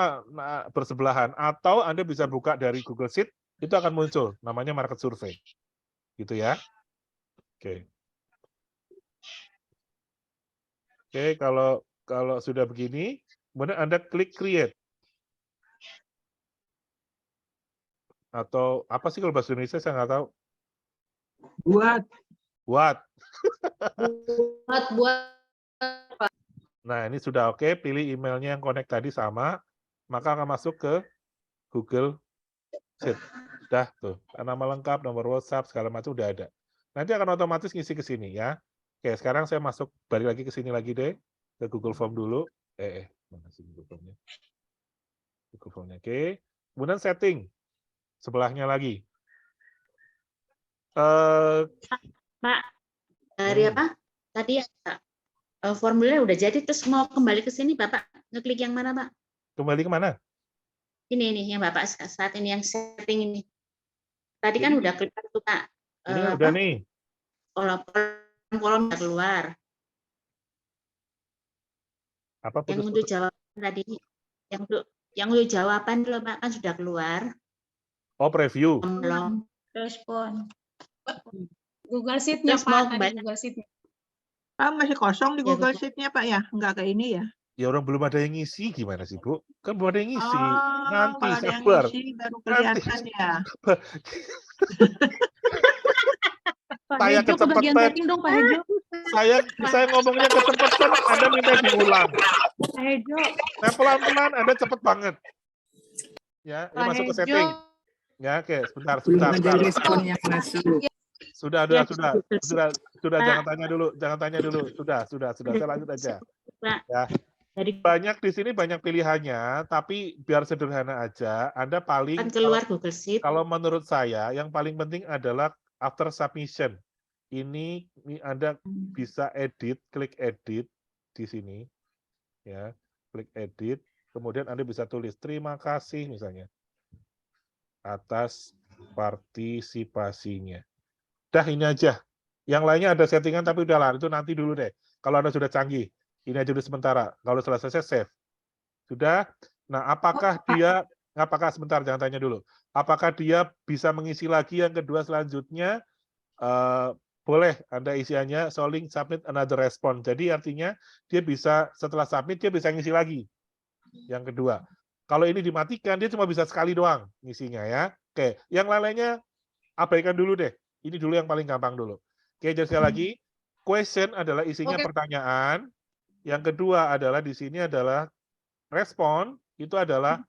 bersebelahan. Atau Anda bisa buka dari Google Sheet, itu akan muncul. Namanya market survey. Gitu ya. Oke. Oke, kalau sudah begini, kemudian Anda klik create. Atau apa sih kalau bahasa Indonesia saya nggak tahu. Buat. Nah, ini sudah oke. Pilih emailnya yang connect tadi sama, maka akan masuk ke Google Sheet. Dah tuh, nama lengkap, nomor WhatsApp, segala macam udah ada. Nanti akan otomatis ngisi ke sini ya. Oke, sekarang saya masuk balik lagi ke sini lagi deh, ke Google Form dulu. Mana sih Google Formnya? Google Formnya, oke. Kemudian setting, sebelahnya lagi. Pak, dari apa? Tadi formulir udah jadi, terus mau kembali ke sini, Bapak ngeklik yang mana, Pak? Kembali ke mana? Ini yang Bapak saat ini yang setting ini. Tadi kan udah klik tuh, Pak. Ini udah nih. Kolom keluar. Apa yang untuk jawaban tadi, yang untuk jawaban loh, Pak, kan sudah keluar. Oh, preview. Belum. Respon. Google Sheet-nya, Terus Pak. mau Tadi kembali. Google Sheet-nya. Pak masih kosong di Ya, Google betul. Sheet-nya Pak ya? Enggak ke ini ya? Ya orang belum ada yang ngisi, gimana sih Bu? Kan belum ada yang ngisi. Oh, Nanti kalau ada yang sabar. ngisi baru kelihatan ya. Pak Saya Hejo, ke bagian kecepatan. setting dong, Pak Hejo. Saya ngomongnya kecepatan, Anda minta diulang. Pak Hejo. Nah, pelan-pelan Anda cepet banget. Ya, ini Pak masuk ke Hejo. setting. Ya, oke, sebentar. Sudah, jangan tanya dulu. Sudah, saya lanjut aja. Pak. Ya. Dari Banyak di sini banyak pilihannya, tapi biar sederhana aja, Anda paling kan keluar Google Sheet. kalau menurut saya yang paling penting adalah after submission. Ini Anda bisa edit, klik edit di sini, ya, klik edit. Kemudian Anda bisa tulis terima kasih misalnya atas partisipasinya. Dah ini aja. Yang lainnya ada settingan tapi udahlah itu nanti dulu deh. Kalau Anda sudah canggih, ini aja dulu sementara. Kalau selesai save. Sudah. Nah, apakah sebentar, jangan tanya dulu. Apakah dia bisa mengisi lagi yang kedua selanjutnya? Boleh Anda isiannya solving submit another response. Jadi artinya dia bisa setelah submit dia bisa ngisi lagi yang kedua. Kalau ini dimatikan dia cuma bisa sekali doang ngisinya ya. Oke, yang lainnya abaikan dulu deh. Ini dulu yang paling gampang dulu. Oke, jadi sekali lagi question adalah isinya pertanyaan. Yang kedua adalah di sini adalah respon, itu adalah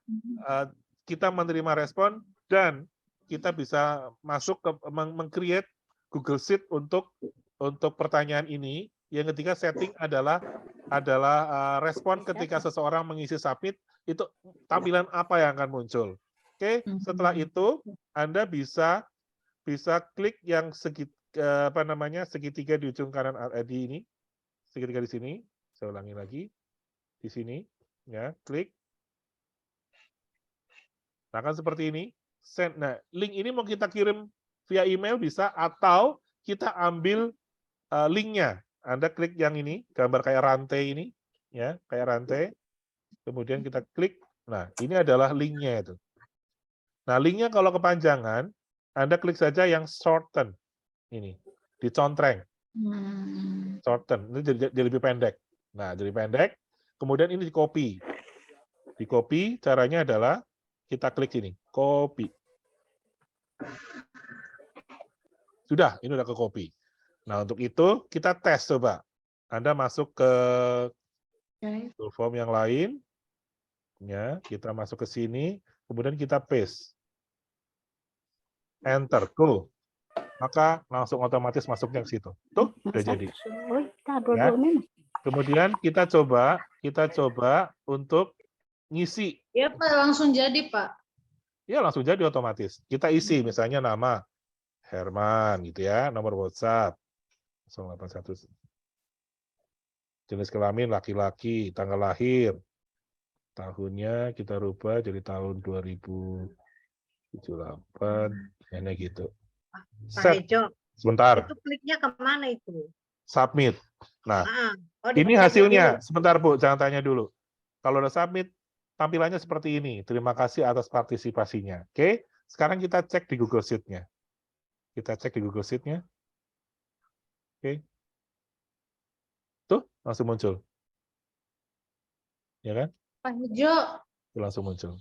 kita menerima respon dan kita bisa masuk ke meng-create Google Sheet untuk pertanyaan ini. Yang ketiga setting adalah respon ketika seseorang mengisi submit, itu tampilan apa yang akan muncul. Oke, setelah itu Anda bisa klik yang segitiga di ujung kanan di ini, segitiga di sini. Saya ulangi lagi di sini, ya, klik. Nah, kan seperti ini. Send. Nah, link ini mau kita kirim via email bisa, atau kita ambil linknya. Anda klik yang ini, gambar kayak rantai ini, ya, kayak rantai. Kemudian kita klik. Nah, ini adalah linknya itu. Nah, linknya kalau kepanjangan, Anda klik saja yang shorten. Ini, dicontreng. Shorten, ini jadi lebih pendek. Nah, jadi pendek. Kemudian ini di-copy. Di-copy, caranya adalah kita klik ini, copy. Sudah, ini udah ke copy. Nah, untuk itu kita tes coba. Anda masuk ke Google Form yang lain. Ya, kita masuk ke sini, kemudian kita paste. Enter, go. Maka langsung otomatis masuknya ke situ. Tuh, udah jadi. Ya. Kemudian kita coba untuk ngisi. Ya Pak, langsung jadi Pak. Ya, langsung jadi otomatis. Kita isi misalnya nama Herman gitu ya, nomor WhatsApp 081. Jenis kelamin laki-laki, tanggal lahir. Tahunnya kita rubah jadi tahun 2078, ini gitu. Pak Hejo, Sebentar. itu kliknya kemana itu? Submit. Nah, di ini submit hasilnya. dulu. Sebentar Bu, jangan tanya dulu. Kalau udah submit, tampilannya seperti ini. Terima kasih atas partisipasinya. Oke, sekarang kita cek di Google Sheet-nya. Kita cek di Google Sheet-nya. Oke. Tuh, langsung muncul. Ya kan? Pak Hejo. Tuh, langsung muncul.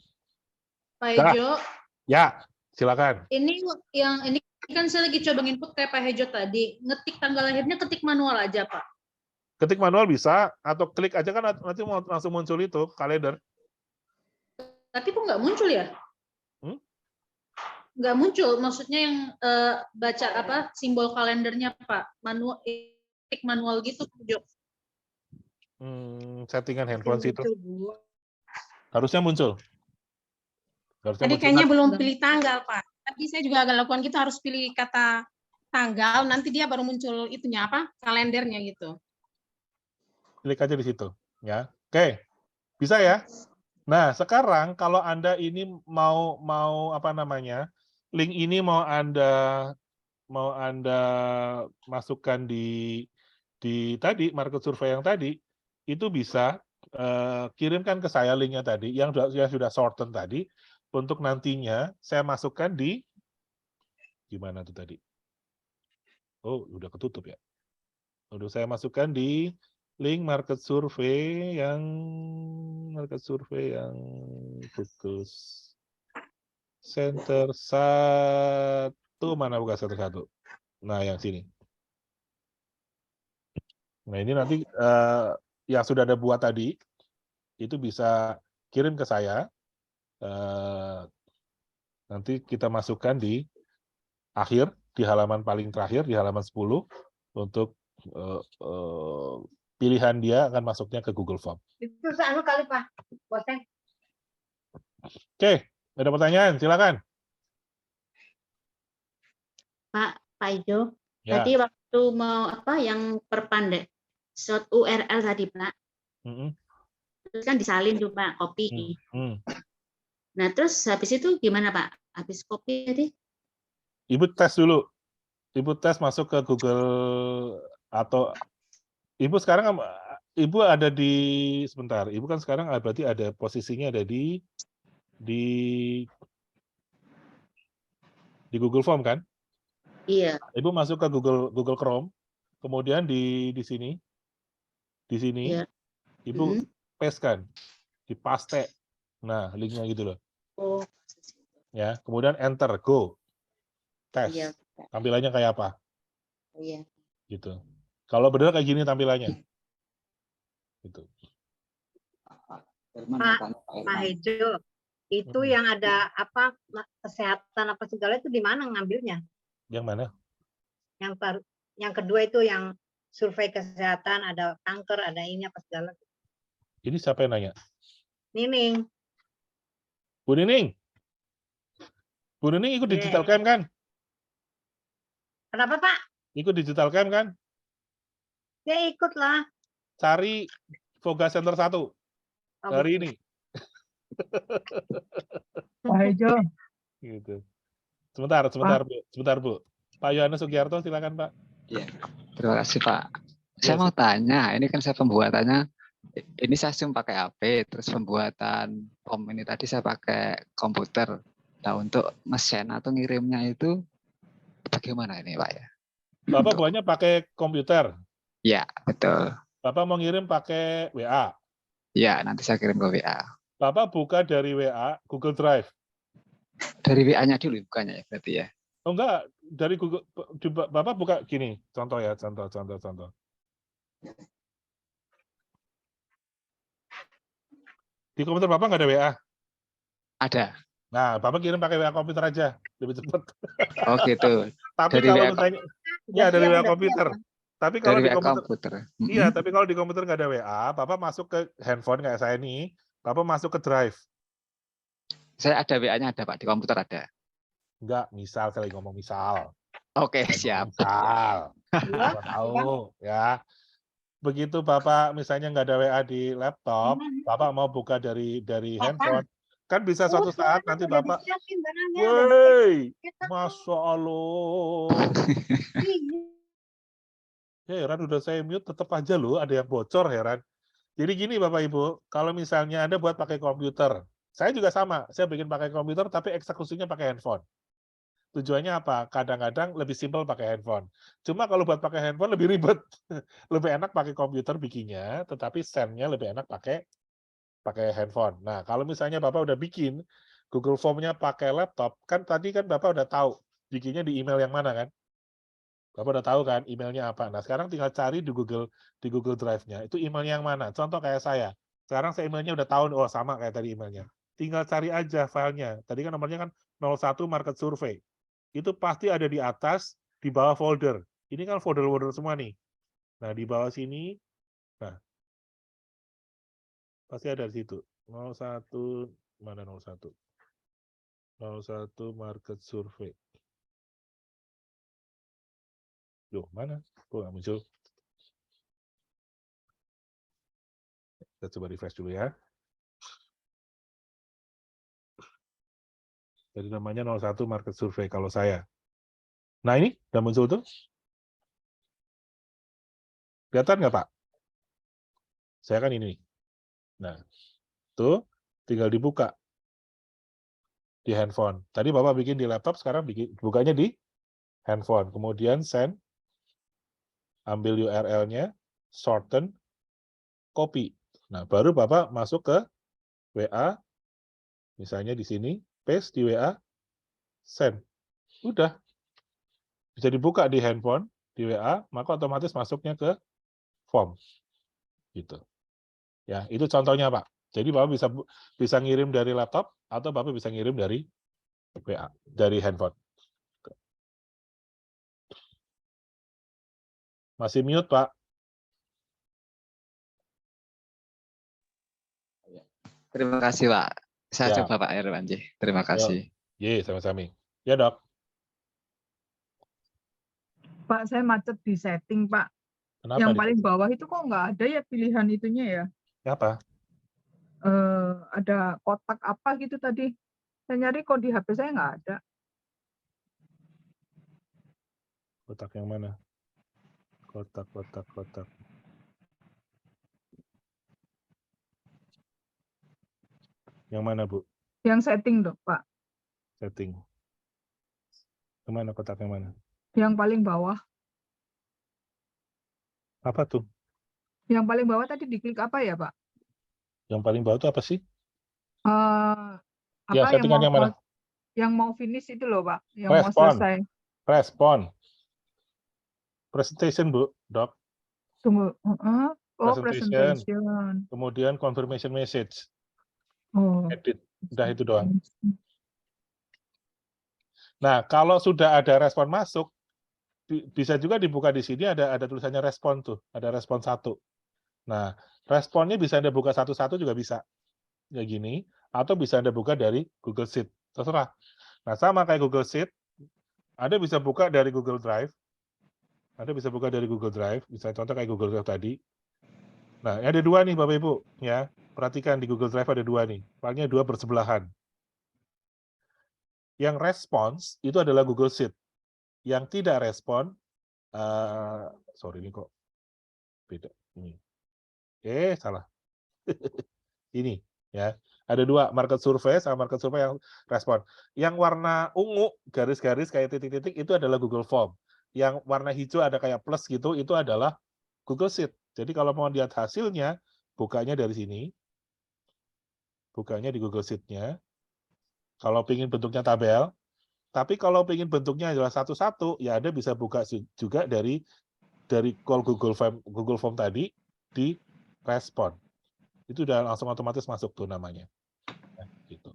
Pak Hejo. Ya, silakan. Ini kan saya lagi coba input kayak Pak Hejo tadi. Ngetik tanggal lahirnya ketik manual aja, Pak. Ketik manual bisa, atau klik aja kan nanti langsung muncul itu, kalender. Tapi kok nggak muncul ya? Nggak muncul, maksudnya yang baca apa simbol kalendernya Pak. Manual, ketik manual gitu, Pak Hejo. Settingan handphone situ. Harusnya muncul. Tadi kayaknya belum pilih tanggal, Pak. Tapi saya juga agak lakukan gitu, harus pilih kata tanggal, nanti dia baru muncul itunya apa? Kalendernya gitu. Klik aja di situ, ya. Oke. Bisa ya? Nah, sekarang kalau Anda ini mau apa namanya? Link ini mau Anda masukkan di tadi market survei yang tadi, itu bisa kirimkan ke saya linknya tadi yang sudah shorten tadi, untuk nantinya saya masukkan di gimana tuh tadi? Oh, udah ketutup ya. Udah saya masukkan di link market survei yang Google Center 1, mana bukan Center 1? Nah, yang sini. Nah, ini nanti yang sudah ada buat tadi itu bisa kirim ke saya. Nanti kita masukkan di akhir, di halaman paling terakhir, di halaman 10 untuk pilihan dia akan masuknya ke Google Form. Itu anu kali Pak, bosnya. Oke, ada pertanyaan? Silakan. Pak Ijo, Ya. tadi waktu mau apa yang perpandai short URL tadi Pak, terus kan disalin tuh Pak, copy. Nah terus habis itu gimana Pak? Habis copy tadi? Ibu tes dulu. Ibu tes masuk ke Google atau Ibu sekarang Ibu ada di sebentar. Ibu kan sekarang berarti ada posisinya ada di Google Form kan? Iya. Ibu masuk ke Google Chrome, kemudian di sini, Iya. Ibu paste-kan, dipaste. Nah, linknya gitu loh. Oh. Ya, kemudian enter, go, tes. Iya. Tampilannya kayak apa? Iya. Gitu. Kalau benar kayak gini tampilannya. Gitu. Pak Hejo, itu yang ada apa kesehatan apa segala itu di mana ngambilnya? Yang mana? Yang baru, yang kedua itu yang survei kesehatan, ada kanker, ada ini apa segala. Ini siapa yang nanya? Nining. Bu Nining. Bu Nining ikut digital camp kan? Kenapa Pak? Ikut digital camp kan? Ya ikut lah. Cari Voga Center 1 hari ini. Pak Hejo. Gitu. Sebentar Bu. Pak Yohanes Sugiarto, silakan Pak. Iya, terima kasih Pak. Saya mau tanya, ini kan saya pembuatannya, ini saya pakai HP, terus pembuatan form ini tadi saya pakai komputer. Nah untuk nge-send atau ngirimnya itu bagaimana ini Pak ya? Bapak buatnya pakai komputer? Iya, betul. Bapak mau ngirim pakai WA? Iya, nanti saya kirim ke WA. Bapak buka dari WA Google Drive. Dari WA-nya dulu bukannya ya berarti ya? Oh enggak, dari Google. Bapak buka gini, contoh ya, contoh. Di komputer Bapak nggak ada WA? Ada. Nah, Bapak kirim pakai WA komputer aja, lebih cepat. Oh gitu. Tapi dari kalau WA misalnya, ya dari WA komputer. Tapi kalau dari di WA komputer, iya, tapi kalau di komputer nggak ada WA, Bapak masuk ke handphone kayak saya ini, Bapak masuk ke Drive. Saya ada WA-nya ada Pak, di komputer ada. Enggak, misal saya lagi ngomong misal. Oke, siap. Misal. Bapak tahu ya. Begitu Bapak misalnya nggak ada WA di laptop, Bapak mau buka dari handphone, kan bisa suatu saat nanti Bapak, woi, Masya Allah. Heran udah saya mute tetap aja loh ada yang bocor, heran. Jadi gini Bapak Ibu, kalau misalnya Anda buat pakai komputer, saya juga sama, saya bikin pakai komputer tapi eksekusinya pakai handphone. Tujuannya apa? Kadang-kadang lebih simpel pakai handphone. Cuma kalau buat pakai handphone lebih ribet. Lebih enak pakai komputer bikinnya, tetapi send-nya lebih enak pakai handphone. Nah, kalau misalnya Bapak udah bikin Google Form-nya pakai laptop, kan tadi kan Bapak udah tahu bikinnya di email yang mana kan? Bapak udah tahu kan emailnya apa. Nah, sekarang tinggal cari di Google Drive-nya. Itu emailnya yang mana? Contoh kayak saya. Sekarang saya emailnya udah tahu, oh sama kayak tadi emailnya. Tinggal cari aja filenya. Tadi kan nomornya kan 01 Market Survey. Itu pasti ada di atas, di bawah folder. Ini kan folder-folder semua nih. Nah, di bawah sini, nah, pasti ada di situ. 01, mana 01? 01 Market Survey. Loh, mana? Kok nggak muncul? Kita coba refresh dulu ya. Jadi namanya 01 Market Survey kalau saya. Nah ini, udah muncul tuh. Kelihatan nggak Pak? Saya kan ini. Nah, tuh tinggal dibuka di handphone. Tadi Bapak bikin di laptop, sekarang bukanya di handphone. Kemudian send, ambil URL-nya, shorten, copy. Nah, baru Bapak masuk ke WA, misalnya di sini, paste di WA, send. Udah. Bisa dibuka di handphone, di WA, maka otomatis masuknya ke form. Gitu. Ya, itu contohnya, Pak. Jadi Bapak bisa ngirim dari laptop atau Bapak bisa ngirim dari WA, dari handphone. Masih mute, Pak. Terima kasih, Pak. Saya Ya. coba Pak Irwanji. Terima kasih. Ye, sama-sama. Ya, Dok. Pak, saya macet di setting, Pak. Kenapa Yang di paling situ? bawah itu kok nggak ada ya pilihan itunya ya? Apa? Ada kotak apa gitu tadi. Saya nyari kok di HP saya nggak ada. Kotak yang mana? Kotak. Yang mana, Bu? Yang setting dong, Pak. Setting. Kemana kotak yang mana? Yang paling bawah. Apa tuh? Yang paling bawah tadi diklik apa ya, Pak? Yang paling bawah itu apa sih? Apa Ya, yang settingan mau yang mana? yang mau finish itu loh, Pak. Yang mau Respon. selesai. Respon. Presentation, Bu, Dok. Tunggu. Oh, Presentation. presentation. Kemudian confirmation message. Oh. Edit. Udah itu doang. Nah, kalau sudah ada respon masuk, bisa juga dibuka di sini ada tulisannya respon tuh, ada respon 1. Nah, responnya bisa Anda buka satu-satu juga bisa. Kayak gini, atau bisa Anda buka dari Google Sheet. Terserah. Nah, sama kayak Google Sheet, Anda bisa buka dari Google Drive. Anda bisa buka dari Google Drive, misalnya contoh kayak Google Drive tadi. Nah, ada 2 nih Bapak Ibu, ya. Perhatikan di Google Drive ada 2 nih. Filenya 2 bersebelahan. Yang respons itu adalah Google Sheet. Yang tidak respon, sorry ini kok beda. Ini. Salah. Ini, ya. Ada 2, market survey sama market survey yang respon. Yang warna ungu, garis-garis kayak titik-titik, itu adalah Google Form. Yang warna hijau ada kayak plus gitu, itu adalah Google Sheet. Jadi kalau mau lihat hasilnya, bukanya dari sini. Bukanya di Google Sheet-nya. Kalau ingin bentuknya tabel. Tapi kalau ingin bentuknya adalah satu-satu, ya Anda bisa buka juga dari call Google Form tadi di respon. Itu udah langsung otomatis masuk tuh namanya. Nah, gitu.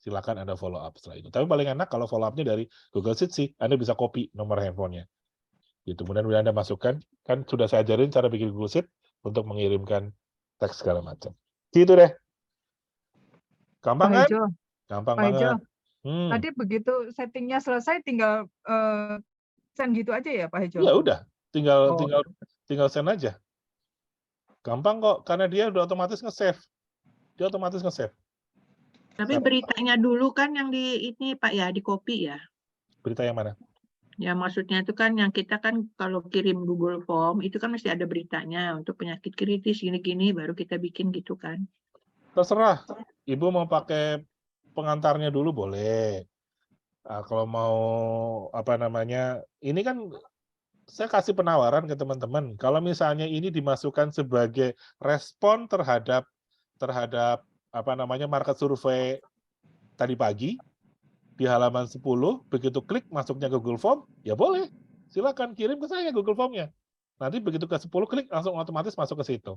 Silakan Anda follow up setelah itu. Tapi paling enak kalau follow up-nya dari Google Sheet sih, Anda bisa copy nomor handphonenya. Gitu. Kemudian Anda masukkan, kan sudah saya ajarin cara bikin Google Sheet untuk mengirimkan teks segala macam. Gitu deh. Gampang Pak kan? Hejo, Gampang Pak Hejo, banget. tadi begitu settingnya selesai tinggal send gitu aja ya Pak Hejo? Ya udah, tinggal send aja. Gampang kok, karena dia udah otomatis nge-save. Dia otomatis nge-save. Tapi beritanya dulu kan yang di ini Pak ya, di copy ya. Berita yang mana? Ya maksudnya itu kan yang kita kan kalau kirim Google Form itu kan mesti ada beritanya untuk penyakit kritis gini-gini baru kita bikin gitu kan. Terserah. Ibu mau pakai pengantarnya dulu boleh. Nah, kalau mau apa namanya, ini kan saya kasih penawaran ke teman-teman. Kalau misalnya ini dimasukkan sebagai respon terhadap apa namanya market survei tadi pagi di halaman 10, begitu klik masuknya ke Google Form, ya boleh. Silakan kirim ke saya Google Form-nya. Nanti begitu ke 10 klik langsung otomatis masuk ke situ.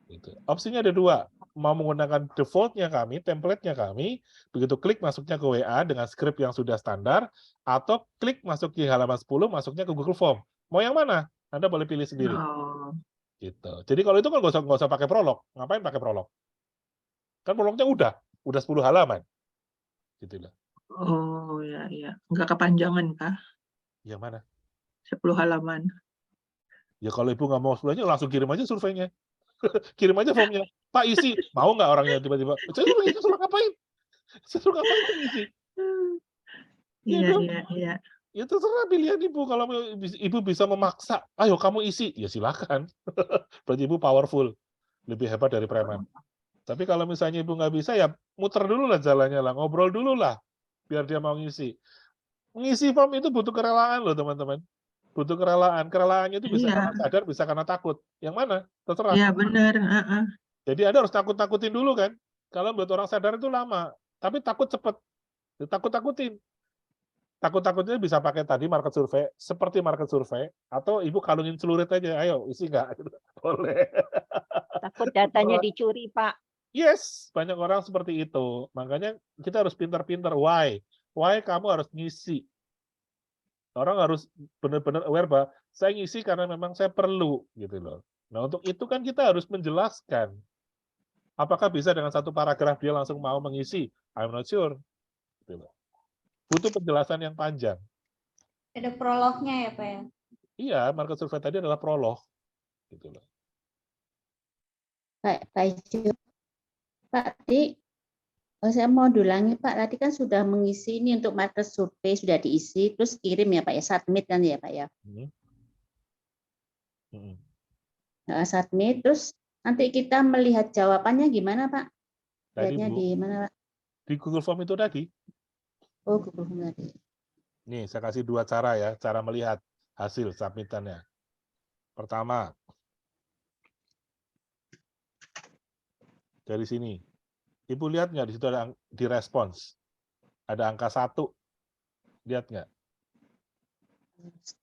Gitu. Opsinya ada 2. Mau menggunakan default-nya kami, template-nya kami, begitu klik masuknya ke WA dengan script yang sudah standar, atau klik masuk di halaman 10, masuknya ke Google Form. Mau yang mana? Anda boleh pilih sendiri. Oh. Gitu. Jadi kalau itu kan nggak usah pakai prolog. Ngapain pakai prolog? Kan prolognya udah 10 halaman. Gitu loh. Oh ya, nggak kepanjangan kah? Yang mana? 10 halaman. Ya kalau ibu nggak mau 10 aja langsung kirim aja surveinya. Kirim aja formnya. Pak isi, mau nggak orangnya tiba-tiba? Saya suruh ngapain? Suruh ngapain isi? Iya. Ya terserah pilihan ibu. Kalau ibu bisa memaksa, ayo kamu isi, ya silakan. Berarti ibu powerful, lebih hebat dari preman. Tapi kalau misalnya ibu nggak bisa, ya muter dulu lah jalannya lah, ngobrol dulu lah, biar dia mau ngisi. Ngisi form itu butuh kerelaan loh teman-teman. Butuh kerelaan. Kerelaannya itu bisa karena sadar, bisa karena takut. Yang mana? Terserah. Iya benar. Jadi Anda harus takut-takutin dulu kan. Kalau buat orang sadar itu lama. Tapi takut cepet. Takut-takutin. Takut-takutnya bisa pakai tadi market survey, seperti market survey, atau ibu kalungin celurit aja. Ayo, isi nggak? Boleh. Takut datanya dicuri, Pak. Yes, banyak orang seperti itu. Makanya kita harus pintar-pintar. Why? Why kamu harus ngisi? Orang harus benar-benar aware bahwa saya ngisi karena memang saya perlu gitu loh. Nah, untuk itu kan kita harus menjelaskan. Apakah bisa dengan satu paragraf dia langsung mau mengisi? I'm not sure. Gitu loh. Butuh penjelasan yang panjang. Ada prolognya ya Pak ya? Iya, market survey tadi adalah prolog. Gitu loh. Pak Ijo, Pak, saya mau ulangi Pak, tadi kan sudah mengisi ini untuk market survei, sudah diisi, terus kirim ya Pak ya, submit kan ya Pak ya. Submit, terus nanti kita melihat jawabannya gimana Pak? Lihatnya di mana Pak? Di Google Form itu tadi. Oh, Google Form tadi. Nih, saya kasih 2 cara ya, cara melihat hasil submitannya. Pertama, dari sini. Ibu lihat nggak di situ ada di respons? Ada angka 1. Lihat nggak?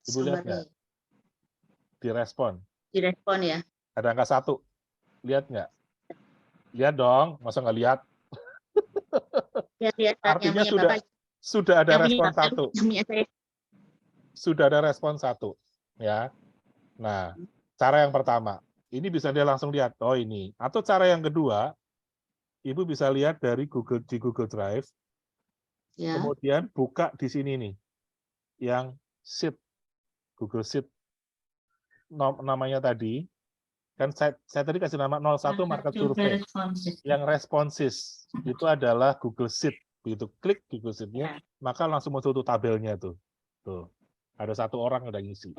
Ibu lihat nggak? Di respon. Di respon ya. Ada angka 1. Lihat nggak? Lihat dong, masa nggak lihat? Lihat, Artinya sudah ada respon 1. Sudah ada respon 1. Ya. Nah, cara yang pertama. Ini bisa dia langsung lihat, oh ini. Atau cara yang kedua, Ibu bisa lihat dari di Google Drive, ya. Kemudian buka di sini nih, yang Sheet, Google Sheet. Namanya tadi, kan saya tadi kasih nama 01 market survey. Yang responses, itu adalah Google Sheet. Begitu klik Google Sheet-nya, maka langsung muncul tuh tabelnya tuh. Tuh, ada 1 orang udah ngisi.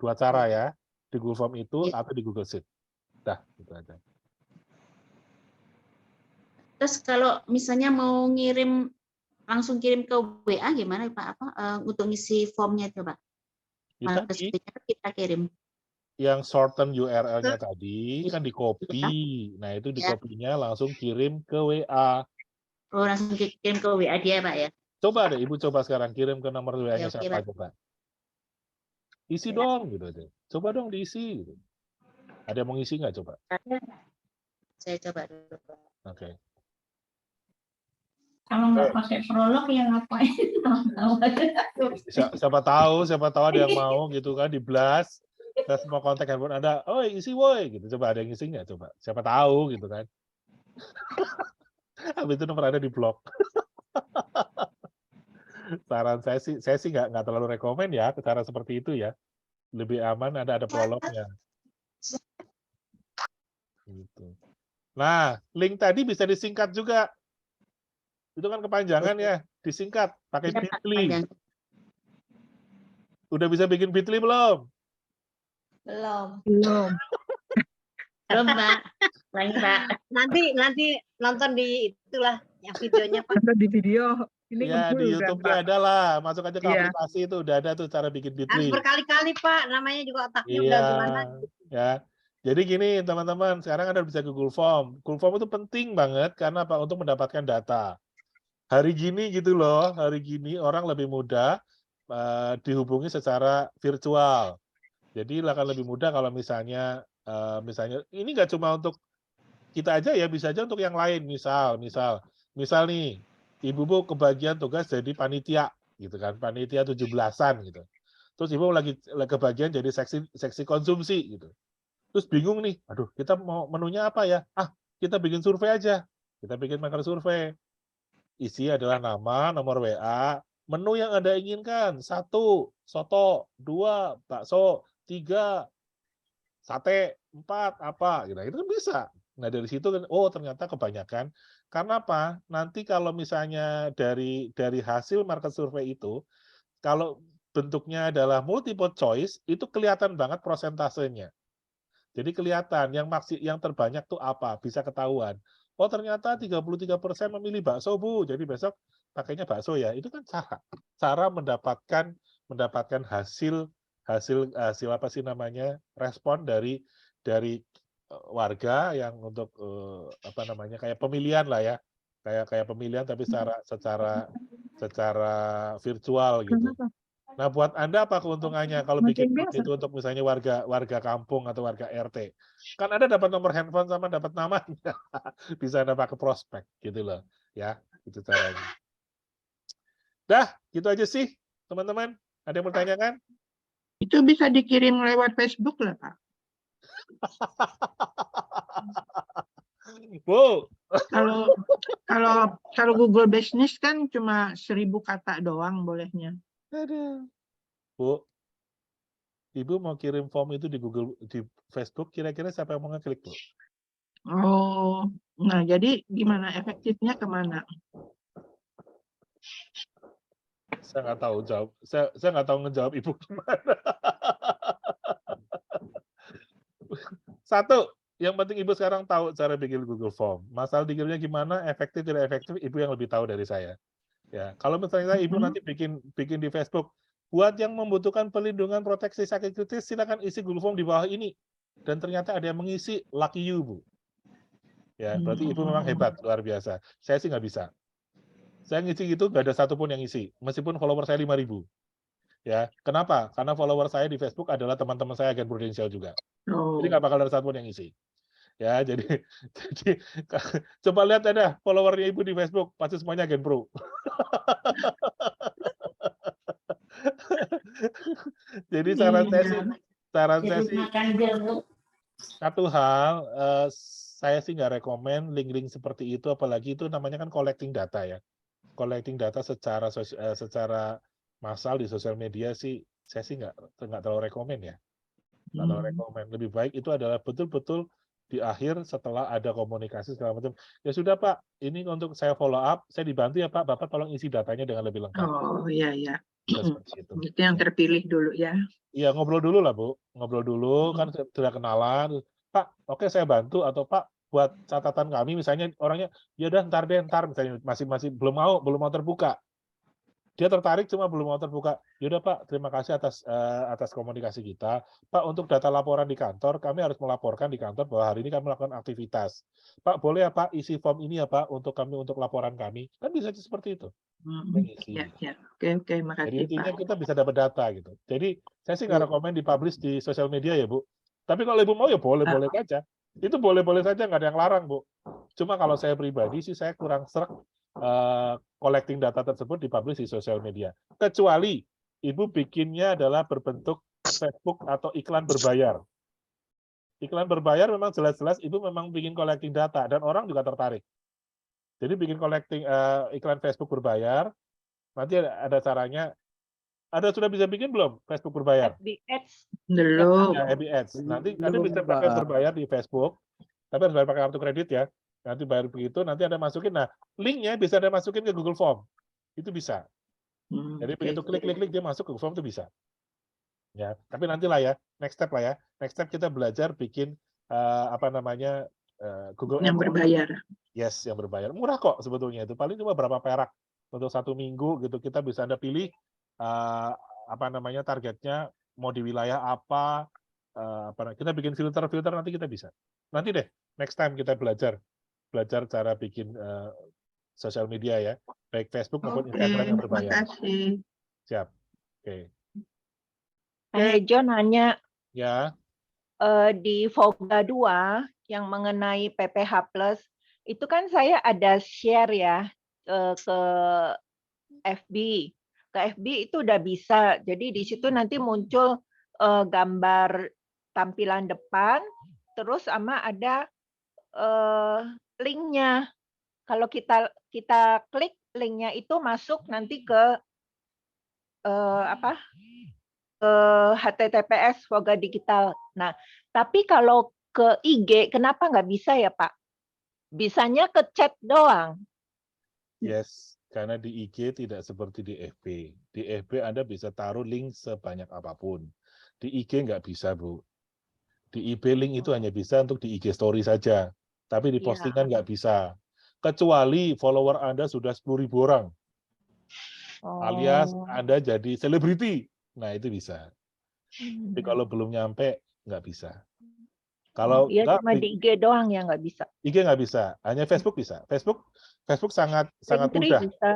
2 cara ya, di Google Form itu atau di Google Sheet. Dah, gitu aja. Terus kalau misalnya mau langsung kirim ke WA gimana Pak? Untuk ngisi formnya itu Pak? Kita kirim. Yang shorten URL-nya tadi kan di copy. Nah, itu di copy-nya langsung kirim ke WA. Oh, langsung kirim ke WA dia Pak ya? Coba deh, Ibu coba sekarang kirim ke nomor WA-nya siapa coba. Isi dong, gitu aja. Coba dong diisi. Gitu. Ada yang mau ngisi nggak coba? Saya coba dulu Pak. Oke. Kalau nggak pakai prolog ya ngapain? Siapa tahu ada yang mau gitu kan di blast. Kita semua kontak handphone Anda, oh isi woi gitu. Coba ada yang ngisi nggak coba? Siapa tahu gitu kan. Habis itu nomor Anda di blok. Saran saya sih nggak terlalu rekomen ya cara seperti itu ya. Lebih aman ada prolognya. Gitu. Nah, link tadi bisa disingkat juga. Itu kan kepanjangan ya, disingkat pakai Bitly. Udah bisa bikin Bitly belum? Belum. Belum Pak. Lain Pak. Nanti nonton di itulah yang videonya Pak. Nonton di video. Ini ya di YouTube-nya ada lah. Masuk aja ke aplikasi itu udah ada tuh cara bikin Bitly. Harus berkali-kali Pak, namanya juga otaknya iya, udah gimana. Ya. Jadi gini teman-teman, sekarang Anda bisa ke Google Form. Google Form itu penting banget karena apa? Untuk mendapatkan data. Hari gini gitu loh, hari gini orang lebih mudah dihubungi secara virtual. Jadi akan lebih mudah kalau misalnya ini nggak cuma untuk kita aja ya, bisa aja untuk yang lain. Misal nih, Ibu Bu kebagian tugas jadi panitia gitu kan, panitia 17-an gitu. Terus Ibu lagi kebagian jadi seksi konsumsi gitu. Terus bingung nih, aduh kita mau menunya apa ya? Kita bikin survei aja. Kita bikin market survei. Isi adalah nama, nomor WA, menu yang Anda inginkan. 1, soto, 2, bakso, 3, sate, 4, apa. Gitu. Itu kan bisa. Nah dari situ kan, oh ternyata kebanyakan. Karena apa? Nanti kalau misalnya dari hasil market survey itu, kalau bentuknya adalah multiple choice, itu kelihatan banget prosentasenya. Jadi kelihatan yang terbanyak tuh apa, bisa ketahuan. Oh ternyata 33% memilih bakso Bu, jadi besok pakainya bakso ya. Itu kan cara mendapatkan hasil apa sih namanya, respon dari warga yang untuk apa namanya, kayak pemilihan lah ya, kayak pemilihan tapi secara virtual gitu. Nah, buat Anda apa keuntungannya kalau bikin itu untuk misalnya warga kampung atau warga RT? Kan Anda dapat nomor handphone sama dapat namanya. Bisa Anda pakai prospek gitu loh. Ya, itu caranya. Dah, gitu aja sih, teman-teman. Ada yang bertanya kan? Itu bisa dikirim lewat Facebook lah, Pak. Bu. Kalau kalau Google Business kan cuma 1000 kata doang bolehnya. Aduh. Bu, Ibu mau kirim form itu di Facebook, kira-kira siapa yang mau ngeklik, Bu? Oh, nah jadi gimana efektifnya kemana? Saya nggak tahu jawab. Saya nggak tahu ngejawab Ibu gimana. Satu, yang penting Ibu sekarang tahu cara bikin Google Form. Masalah bikinnya gimana, efektif tidak efektif, Ibu yang lebih tahu dari saya. Ya, kalau misalnya Ibu nanti bikin di Facebook, buat yang membutuhkan perlindungan proteksi sakit kritis, silakan isi Google Form di bawah ini. Dan ternyata ada yang mengisi, lucky you, Bu. Ya, berarti Ibu memang hebat, luar biasa. Saya sih nggak bisa. Saya ngisi gitu, nggak ada satupun yang ngisi. Meskipun follower saya 5.000. Ya, kenapa? Karena follower saya di Facebook adalah teman-teman saya agen prudensial juga. Jadi nggak bakal ada satupun yang ngisi. Ya, jadi coba lihat ada followernya Ibu di Facebook, pasti semuanya agen pro. Jadi saran saya sih satu hal, saya sih nggak rekomen link-link seperti itu, apalagi itu namanya kan collecting data ya. Collecting data secara massal di sosial media sih, saya sih nggak terlalu rekomen ya. Nggak terlalu rekomen. Lebih baik itu adalah betul-betul di akhir setelah ada komunikasi segala macam. Ya sudah Pak, ini untuk saya follow up, saya dibantu ya Pak, Bapak tolong isi datanya dengan lebih lengkap. Oh iya ya. Seperti itu. Itu yang terpilih dulu ya. Iya, ngobrol dulu lah Bu, ngobrol dulu kan sudah kenalan. Pak, oke saya bantu, atau Pak buat catatan kami misalnya orangnya ya udah ntar misalnya masih belum mau terbuka. Dia tertarik cuma belum mau terbuka. Yaudah Pak, terima kasih atas komunikasi kita. Pak, untuk data laporan di kantor, kami harus melaporkan di kantor bahwa hari ini kami melakukan aktivitas. Pak, boleh ya Pak isi form ini ya Pak untuk laporan kami. Kan bisa seperti itu. Ya. Oke, makasih Jadi intinya Pak. kita bisa dapat data gitu. Jadi saya sih nggak rekomen dipublish di sosial media ya Bu. Tapi kalau Ibu mau ya boleh-boleh saja. Itu boleh-boleh saja, nggak ada yang larang Bu. Cuma kalau saya pribadi sih saya kurang srek collecting data tersebut dipublish di sosial media. Kecuali Ibu bikinnya adalah berbentuk Facebook atau iklan berbayar. Iklan berbayar memang jelas-jelas Ibu memang bikin collecting data dan orang juga tertarik. Jadi bikin collecting iklan Facebook berbayar, nanti ada caranya. Sudah bisa bikin belum Facebook berbayar? FB Ads. Belum. Ya, FB Ads. Nanti bisa pakai berbayar di Facebook, tapi harus bayar pakai kartu kredit ya. Nanti bayar begitu, nanti ada masukin. Nah, linknya bisa ada masukin ke Google Form. Itu bisa. Jadi begitu klik dia masuk ke Google Form itu bisa. Ya, tapi nantilah ya, next step lah ya. Next step kita belajar bikin Google yang Ads berbayar. Yes, yang berbayar. Murah kok sebetulnya itu. Paling cuma berapa perak untuk 1 minggu gitu. Kita bisa Anda pilih targetnya mau di wilayah apa. Kita bikin filter nanti kita bisa. Nanti deh, next time kita belajar cara bikin sosial media ya, baik Facebook maupun Instagram yang berbayar. Makasih. Siap. Oke. Pak Hejo nanya, Ya. di Voga 2 yang mengenai PPH Plus, itu kan saya ada share ya ke FB. Ke FB itu udah bisa. Jadi di situ nanti muncul gambar tampilan depan, terus sama ada linknya. Kalau kita klik linknya itu masuk nanti ke HTTPS Voga Digital. Nah, tapi kalau ke IG kenapa nggak bisa ya Pak? Bisanya ke chat doang. Yes, karena di IG tidak seperti di FB. Di FB Anda bisa taruh link sebanyak apapun. Di IG nggak bisa, Bu. Di IB link itu hanya bisa untuk di IG story saja. Tapi di postingan nggak bisa. Kecuali follower Anda sudah 10.000 orang. Alias Anda jadi selebriti. Nah, itu bisa. Tapi kalau belum nyampe, nggak bisa. Kalau cuma di IG doang ya nggak bisa. IG nggak bisa, hanya Facebook bisa. Facebook sangat mudah. Bisa.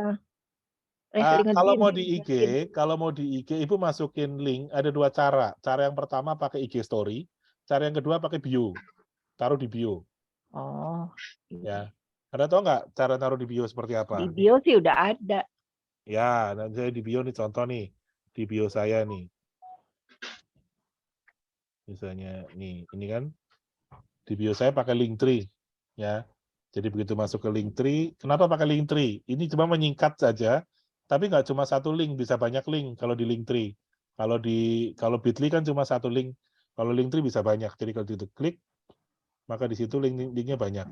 Kalau mau di IG, Ibu masukin link, ada 2 cara. Cara yang pertama pakai IG Story, cara yang kedua pakai bio. Taruh di bio. Oh. Ya. Anda tahu nggak cara taruh di bio seperti apa? Di bio sih udah ada. Ya, nanti di bio nih contoh nih. Di bio saya nih. Misalnya nih, ini kan di bio saya pakai Linktree. ya. Jadi begitu masuk ke Linktree, kenapa pakai Linktree? Ini cuma menyingkat saja, tapi nggak cuma satu link, bisa banyak link kalau di Linktree. Kalau Bitly kan cuma satu link, kalau Linktree bisa banyak. Jadi kalau itu klik, maka di situ linknya banyak.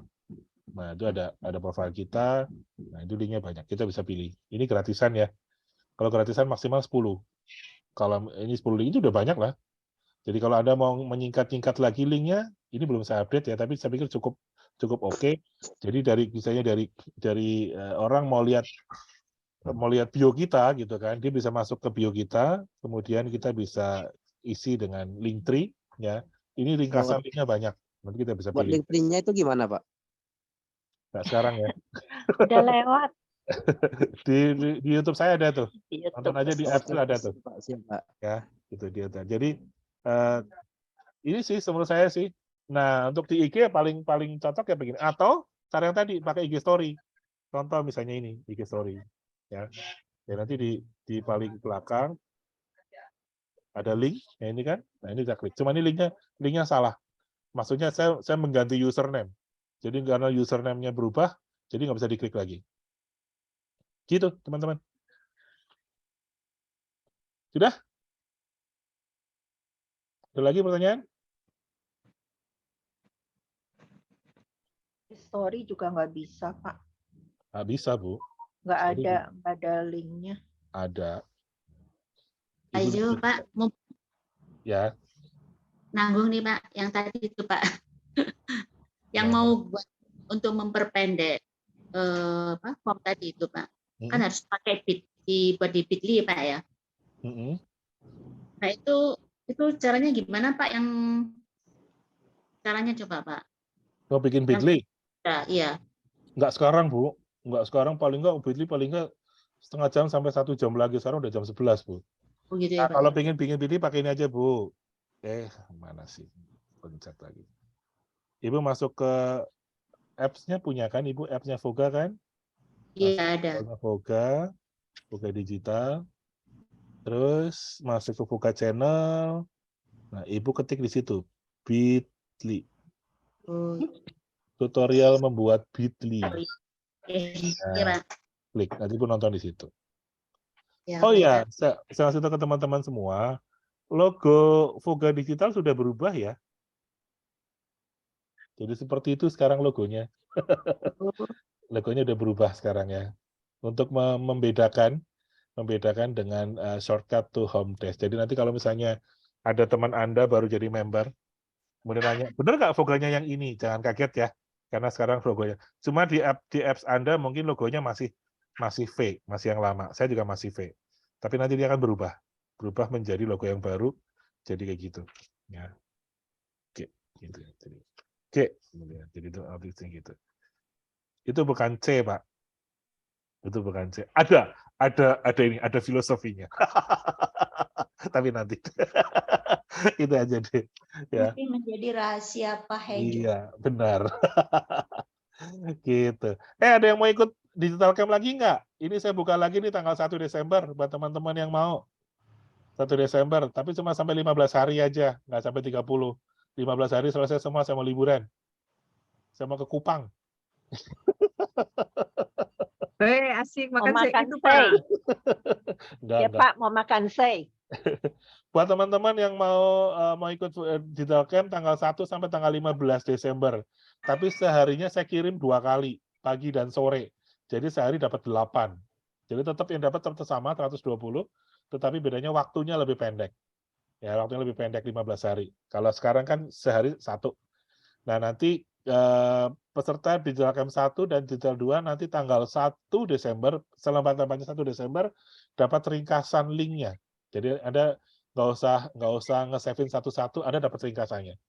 Nah itu ada profil kita, nah itu linknya banyak. Kita bisa pilih. Ini gratisan ya. Kalau gratisan maksimal 10. Kalau ini 10 link itu udah banyak lah. Jadi kalau Anda mau menyingkat-nyingkat lagi linknya, ini belum saya update ya, tapi saya pikir cukup oke. Jadi misalnya dari orang mau lihat bio kita gitu kan, dia bisa masuk ke bio kita, kemudian kita bisa isi dengan Linktree ya. Ini ringkasan linknya banyak. Nanti kita bisa Buat pilih. Linktree-nya itu gimana, Pak? Nggak sekarang ya. Udah lewat. di YouTube saya ada tuh. Di YouTube. Nonton aja di Apple ada tuh. Siap, Pak. Ya, itu dia. Jadi ini sih menurut saya sih. Nah, untuk di IG paling cocok ya begini. Atau cara yang tadi pakai IG story. Contoh misalnya ini IG story. Ya. Ya nanti di paling belakang ada link. Ya ini kan. Nah, ini kita klik. Cuma ini linknya salah. Maksudnya saya mengganti username. Jadi karena username-nya berubah, jadi nggak bisa diklik lagi. Gitu, teman-teman. Sudah? Ada lagi pertanyaan? Story juga nggak bisa, Pak. Nggak bisa, Bu. Nggak Story ada linknya. ada. Ayo Pak, Ya. nanggung nih Pak, yang tadi itu Pak, yang mau buat untuk memperpendek form tadi itu Pak, kan harus pakai buat di Bitly Pak ya. Nah itu caranya gimana Pak? Yang caranya coba Pak. Mau bikin Bitly? Iya. Nggak sekarang, Bu. Nggak sekarang, paling nggak Bitly paling nggak setengah jam sampai 1 jam lagi. Sekarang udah jam 11, Bu. Oh gitu ya, Nah, Pak. kalau pengen bikin Bitly pakai ini aja, Bu. Mana sih? Pencet lagi. Ibu masuk ke apps-nya punya kan? Ibu apps-nya Voga kan? Iya, ada. Voga digital. Terus masuk ke Voga channel. Nah, Ibu ketik di situ. Bitly. Tutorial membuat Bitly. Iya, Pak. Klik, nanti Ibu nonton di situ. Ya, Oh baik, iya, Pak. saya kasih tahu ke teman-teman semua, logo Voga Digital sudah berubah ya. Jadi seperti itu sekarang logonya. Logonya udah berubah sekarang ya. Untuk membedakan dengan shortcut to home desk. Jadi nanti kalau misalnya ada teman Anda baru jadi member, kemudian nanya, bener nggak Voganya yang ini? Jangan kaget ya, karena sekarang logonya. Cuma di apps Anda mungkin logonya masih fake, masih yang lama. Saya juga masih fake. Tapi nanti dia akan berubah menjadi logo yang baru, jadi kayak gitu. Ya. Oke, gitu. Oke, jadi itu updating gitu. Itu bukan C, Pak. Itu bukan C. Ada ini, ada filosofinya. Tapi nanti. Itu aja deh. Ya. Mesti menjadi rahasia Pak Hejo. Iya, benar. Gitu. Ada yang mau ikut Digital Camp lagi nggak? Ini saya buka lagi nih tanggal 1 Desember buat teman-teman yang mau. 1 Desember, tapi cuma sampai 15 hari aja, nggak sampai 30. 15 hari selesai semua, saya mau liburan. Saya mau ke Kupang. Asik Mau makan makan itu sei. Pak. Ya Pak, mau makan sei. Buat teman-teman yang mau ikut Digital Camp tanggal 1 sampai tanggal 15 Desember. Tapi seharinya saya kirim 2 kali, pagi dan sore. Jadi sehari dapat 8. Jadi tetap yang dapat tetap sama 120, tetapi bedanya waktunya lebih pendek. Ya, waktunya lebih pendek 15 hari. Kalau sekarang kan sehari 1. Nah, nanti peserta Digital Camp 1 dan Digital 2 nanti tanggal 1 Desember, selambat-lambatnya 1 Desember dapat ringkasan linknya. Jadi Anda nggak usah nge-save-in satu-satu, Anda dapat ringkasannya.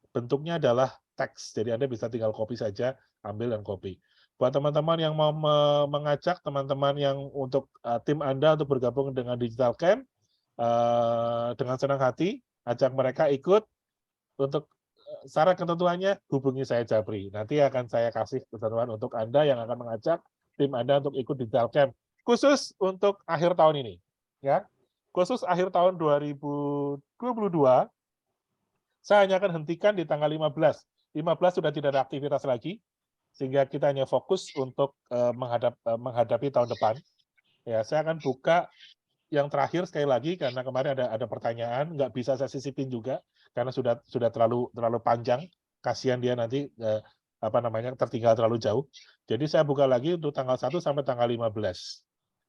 Bentuknya adalah teks, jadi Anda bisa tinggal copy saja, ambil dan copy. Buat teman-teman yang mau mengajak teman-teman yang untuk tim Anda untuk bergabung dengan Digital Camp, dengan senang hati, ajak mereka ikut. Untuk syarat ketentuannya, hubungi saya Japri. Nanti akan saya kasih ketentuan untuk Anda yang akan mengajak tim Anda untuk ikut Digital Camp. Khusus untuk akhir tahun ini. Ya. Khusus akhir tahun 2022, saya hanya akan hentikan di tanggal 15. 15 sudah tidak ada aktivitas lagi. sehingga kita hanya fokus untuk menghadapi tahun depan. Ya, saya akan buka yang terakhir sekali lagi karena kemarin ada pertanyaan, nggak bisa saya sisipin juga karena sudah terlalu panjang. Kasihan dia nanti tertinggal terlalu jauh. Jadi saya buka lagi untuk tanggal 1 sampai tanggal 15.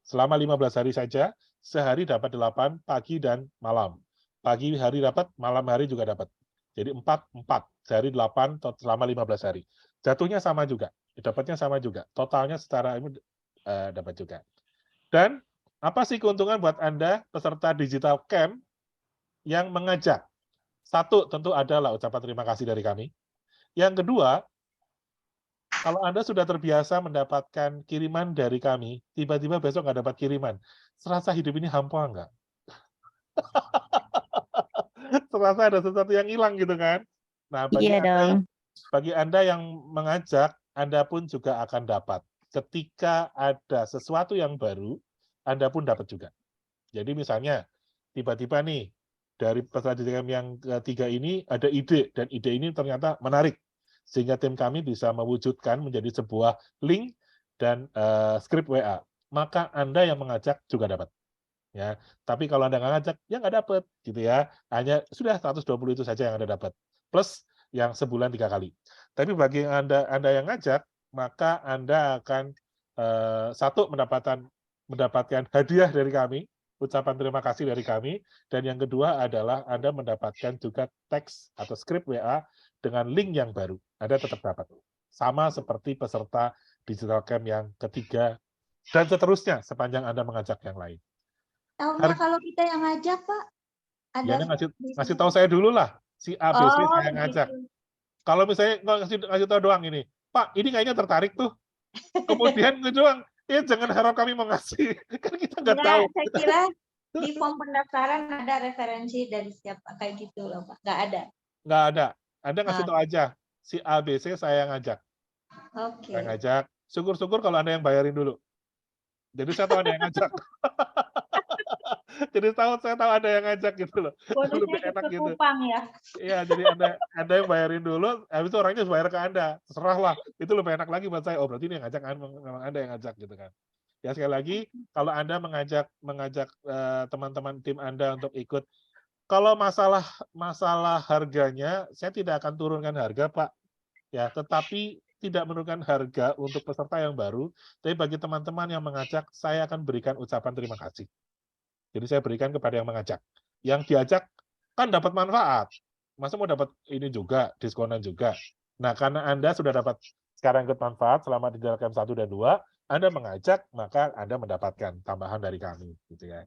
Selama 15 hari saja, sehari dapat 8 pagi dan malam. Pagi hari dapat, malam hari juga dapat. Jadi 4 sehari 8 selama 15 hari. Jatuhnya sama juga, dapatnya sama juga. Totalnya secara ini dapat juga. Dan apa sih keuntungan buat Anda peserta digital camp yang mengajak? Satu, tentu adalah ucapan terima kasih dari kami. Yang kedua, kalau Anda sudah terbiasa mendapatkan kiriman dari kami, tiba-tiba besok nggak dapat kiriman, serasa hidup ini hampa nggak? Serasa ada sesuatu yang hilang gitu kan? Nah, bagi Anda yang mengajak, Anda pun juga akan dapat. Ketika ada sesuatu yang baru, Anda pun dapat juga. Jadi misalnya, tiba-tiba nih, dari peserta digital camp yang ketiga ini ada ide, dan ide ini ternyata menarik. Sehingga tim kami bisa mewujudkan menjadi sebuah link dan skrip WA. Maka Anda yang mengajak juga dapat. Ya, tapi kalau Anda nggak ngajak, ya nggak dapat, gitu ya. Hanya sudah 120 itu saja yang Anda dapat. Plus yang sebulan 3 kali. Tapi bagi Anda yang ngajak, maka Anda akan satu mendapatkan hadiah dari kami, ucapan terima kasih dari kami, dan yang kedua adalah Anda mendapatkan juga teks atau skrip WA dengan link yang baru. Anda tetap dapat. Sama seperti peserta digital camp yang ketiga, dan seterusnya sepanjang Anda mengajak yang lain. Tahunya kalau kita yang ngajak, Pak? Ya, ngasih tahu saya dulu lah. Si ABC saya ngajak. Gitu. Kalau misalnya ngasih tahu doang ini, Pak, ini kayaknya tertarik tuh. Kemudian doang, ya jangan harap kami mengasih. Kan kita nggak tahu. Saya kira di form pendaftaran ada referensi dari siapa kayak gitu loh, Pak. Nggak ada. Nggak ada. Anda ngasih tahu aja. Si ABC saya ngajak. Oke. Saya ngajak. Syukur-syukur kalau Anda yang bayarin dulu. Jadi saya tahu Anda yang ngajak. Jadi saya tahu ada yang ngajak gitu loh. Lebih enak gitu. Ya. Iya, jadi Anda yang bayarin dulu, habis itu orangnya bayar ke Anda. Terserah lah. Itu lebih enak lagi buat saya. Oh, berarti ini yang ngajak, memang Anda yang ngajak gitu kan. Ya sekali lagi, kalau Anda mengajak teman-teman tim Anda untuk ikut, kalau masalah harganya, saya tidak akan turunkan harga, Pak. Ya, tetapi tidak menurunkan harga untuk peserta yang baru, tapi bagi teman-teman yang mengajak, saya akan berikan ucapan terima kasih. Jadi saya berikan kepada yang mengajak. Yang diajak kan dapat manfaat. Masa mau dapat ini juga, diskonan juga. Nah, karena Anda sudah dapat sekarang ikut manfaat selama di dalam camp 1 dan 2, Anda mengajak, maka Anda mendapatkan tambahan dari kami. Gitu ya.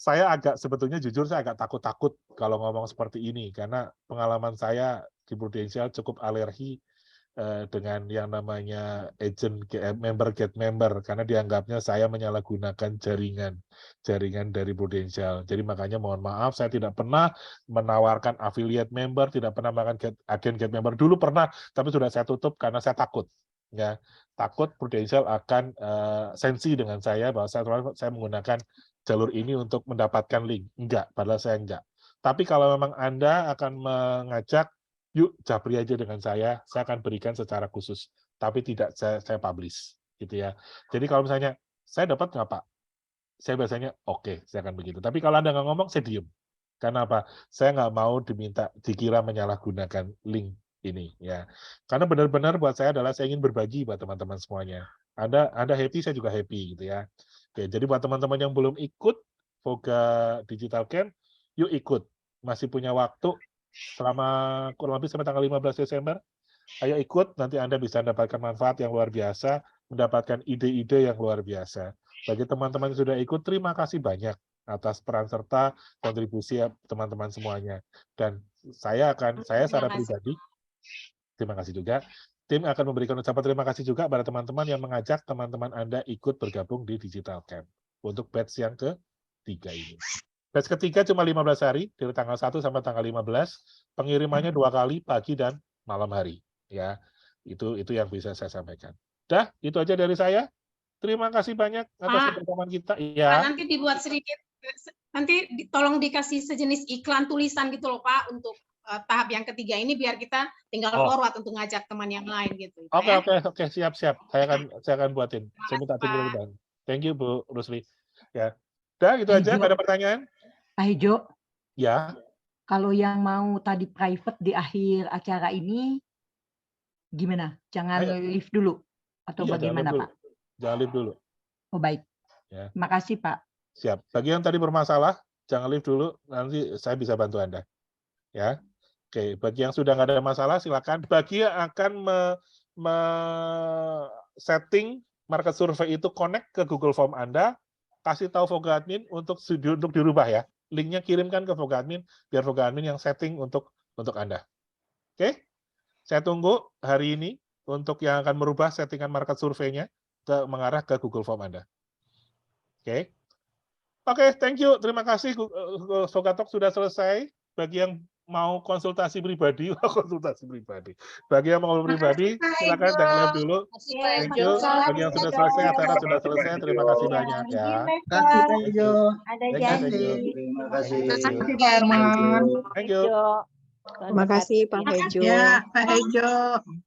Saya sebetulnya jujur saya agak takut-takut kalau ngomong seperti ini, karena pengalaman saya di Prudential cukup alergi dengan yang namanya agent member get member, karena dianggapnya saya menyalahgunakan jaringan dari Prudential. Jadi makanya mohon maaf, saya tidak pernah menawarkan affiliate member, tidak pernah melakukan agen get member. Dulu pernah, tapi sudah saya tutup karena saya takut. Ya, takut Prudential akan sensi dengan saya bahwa saya menggunakan jalur ini untuk mendapatkan link. Enggak, padahal saya enggak. Tapi kalau memang Anda akan mengajak, yuk japri aja dengan saya akan berikan secara khusus, tapi tidak saya publish, gitu ya. Jadi kalau misalnya, saya dapat nggak Pak? Saya biasanya, oke, saya akan begitu. Tapi kalau Anda nggak ngomong, saya diem. Karena apa? Saya nggak mau dikira menyalahgunakan link ini. Ya. Karena benar-benar buat saya adalah saya ingin berbagi buat teman-teman semuanya. Anda happy, saya juga happy, gitu ya. Oke, jadi buat teman-teman yang belum ikut Voga Digital Camp, yuk ikut. Masih punya waktu, selama kurang lebih sampai tanggal 15 Desember, ayo ikut, nanti Anda bisa mendapatkan manfaat yang luar biasa, mendapatkan ide-ide yang luar biasa. Bagi teman-teman yang sudah ikut, terima kasih banyak atas peran serta kontribusi teman-teman semuanya. Dan saya secara pribadi, terima kasih juga, tim akan memberikan ucapan terima kasih juga pada teman-teman yang mengajak teman-teman Anda ikut bergabung di Digital Camp untuk batch yang ketiga ini. Batch ketiga cuma 15 hari, dari tanggal 1 sampai tanggal 15, pengirimannya 2 kali, pagi dan malam hari. Ya, itu yang bisa saya sampaikan. Dah, itu aja dari saya. Terima kasih banyak atas kebersamaan kita. Ya. Nanti dibuat sedikit, nanti tolong dikasih sejenis iklan tulisan gitu loh Pak, untuk tahap yang ketiga ini biar kita tinggal Oh. forward untuk ngajak teman yang lain gitu. Oke, ya. oke, siap. Saya akan buatin. Saya minta tim dulu, Bang. Thank you, Bu Rusli. Ya. Udah, gitu aja. Nggak ada pertanyaan? Pak Hejo, Ya. kalau yang mau tadi private di akhir acara ini, gimana? Jangan Ayo. live dulu? Atau Iya, bagaimana, Pak? Jangan live dulu. Oh, baik. Ya. Terima kasih, Pak. Siap. Bagi yang tadi bermasalah, jangan live dulu. Nanti saya bisa bantu Anda. Ya. Oke, bagi yang sudah nggak ada masalah, silakan. Bagi yang akan setting market survey itu connect ke Google Form Anda, kasih tahu Voga Admin untuk dirubah ya. Linknya kirimkan ke Voga Admin, biar Voga Admin yang setting untuk Anda. Oke? Saya tunggu hari ini untuk yang akan merubah settingan market survey-nya mengarah ke Google Form Anda. Oke? Oke, thank you. Terima kasih. Voga Talk sudah selesai. Bagi yang mau konsultasi pribadi. Bagi yang mau pribadi, silakan jangan live dulu. Thank you. Bagi yang sudah selesai, acara sudah selesai. Terima kasih banyak ya. Terima kasih Pak Hejo. Ada Thank you. janji. Terima kasih. Thank you. Pak Herman. Thank you. Terima kasih Pak Hejo. Ya, Pak Hejo.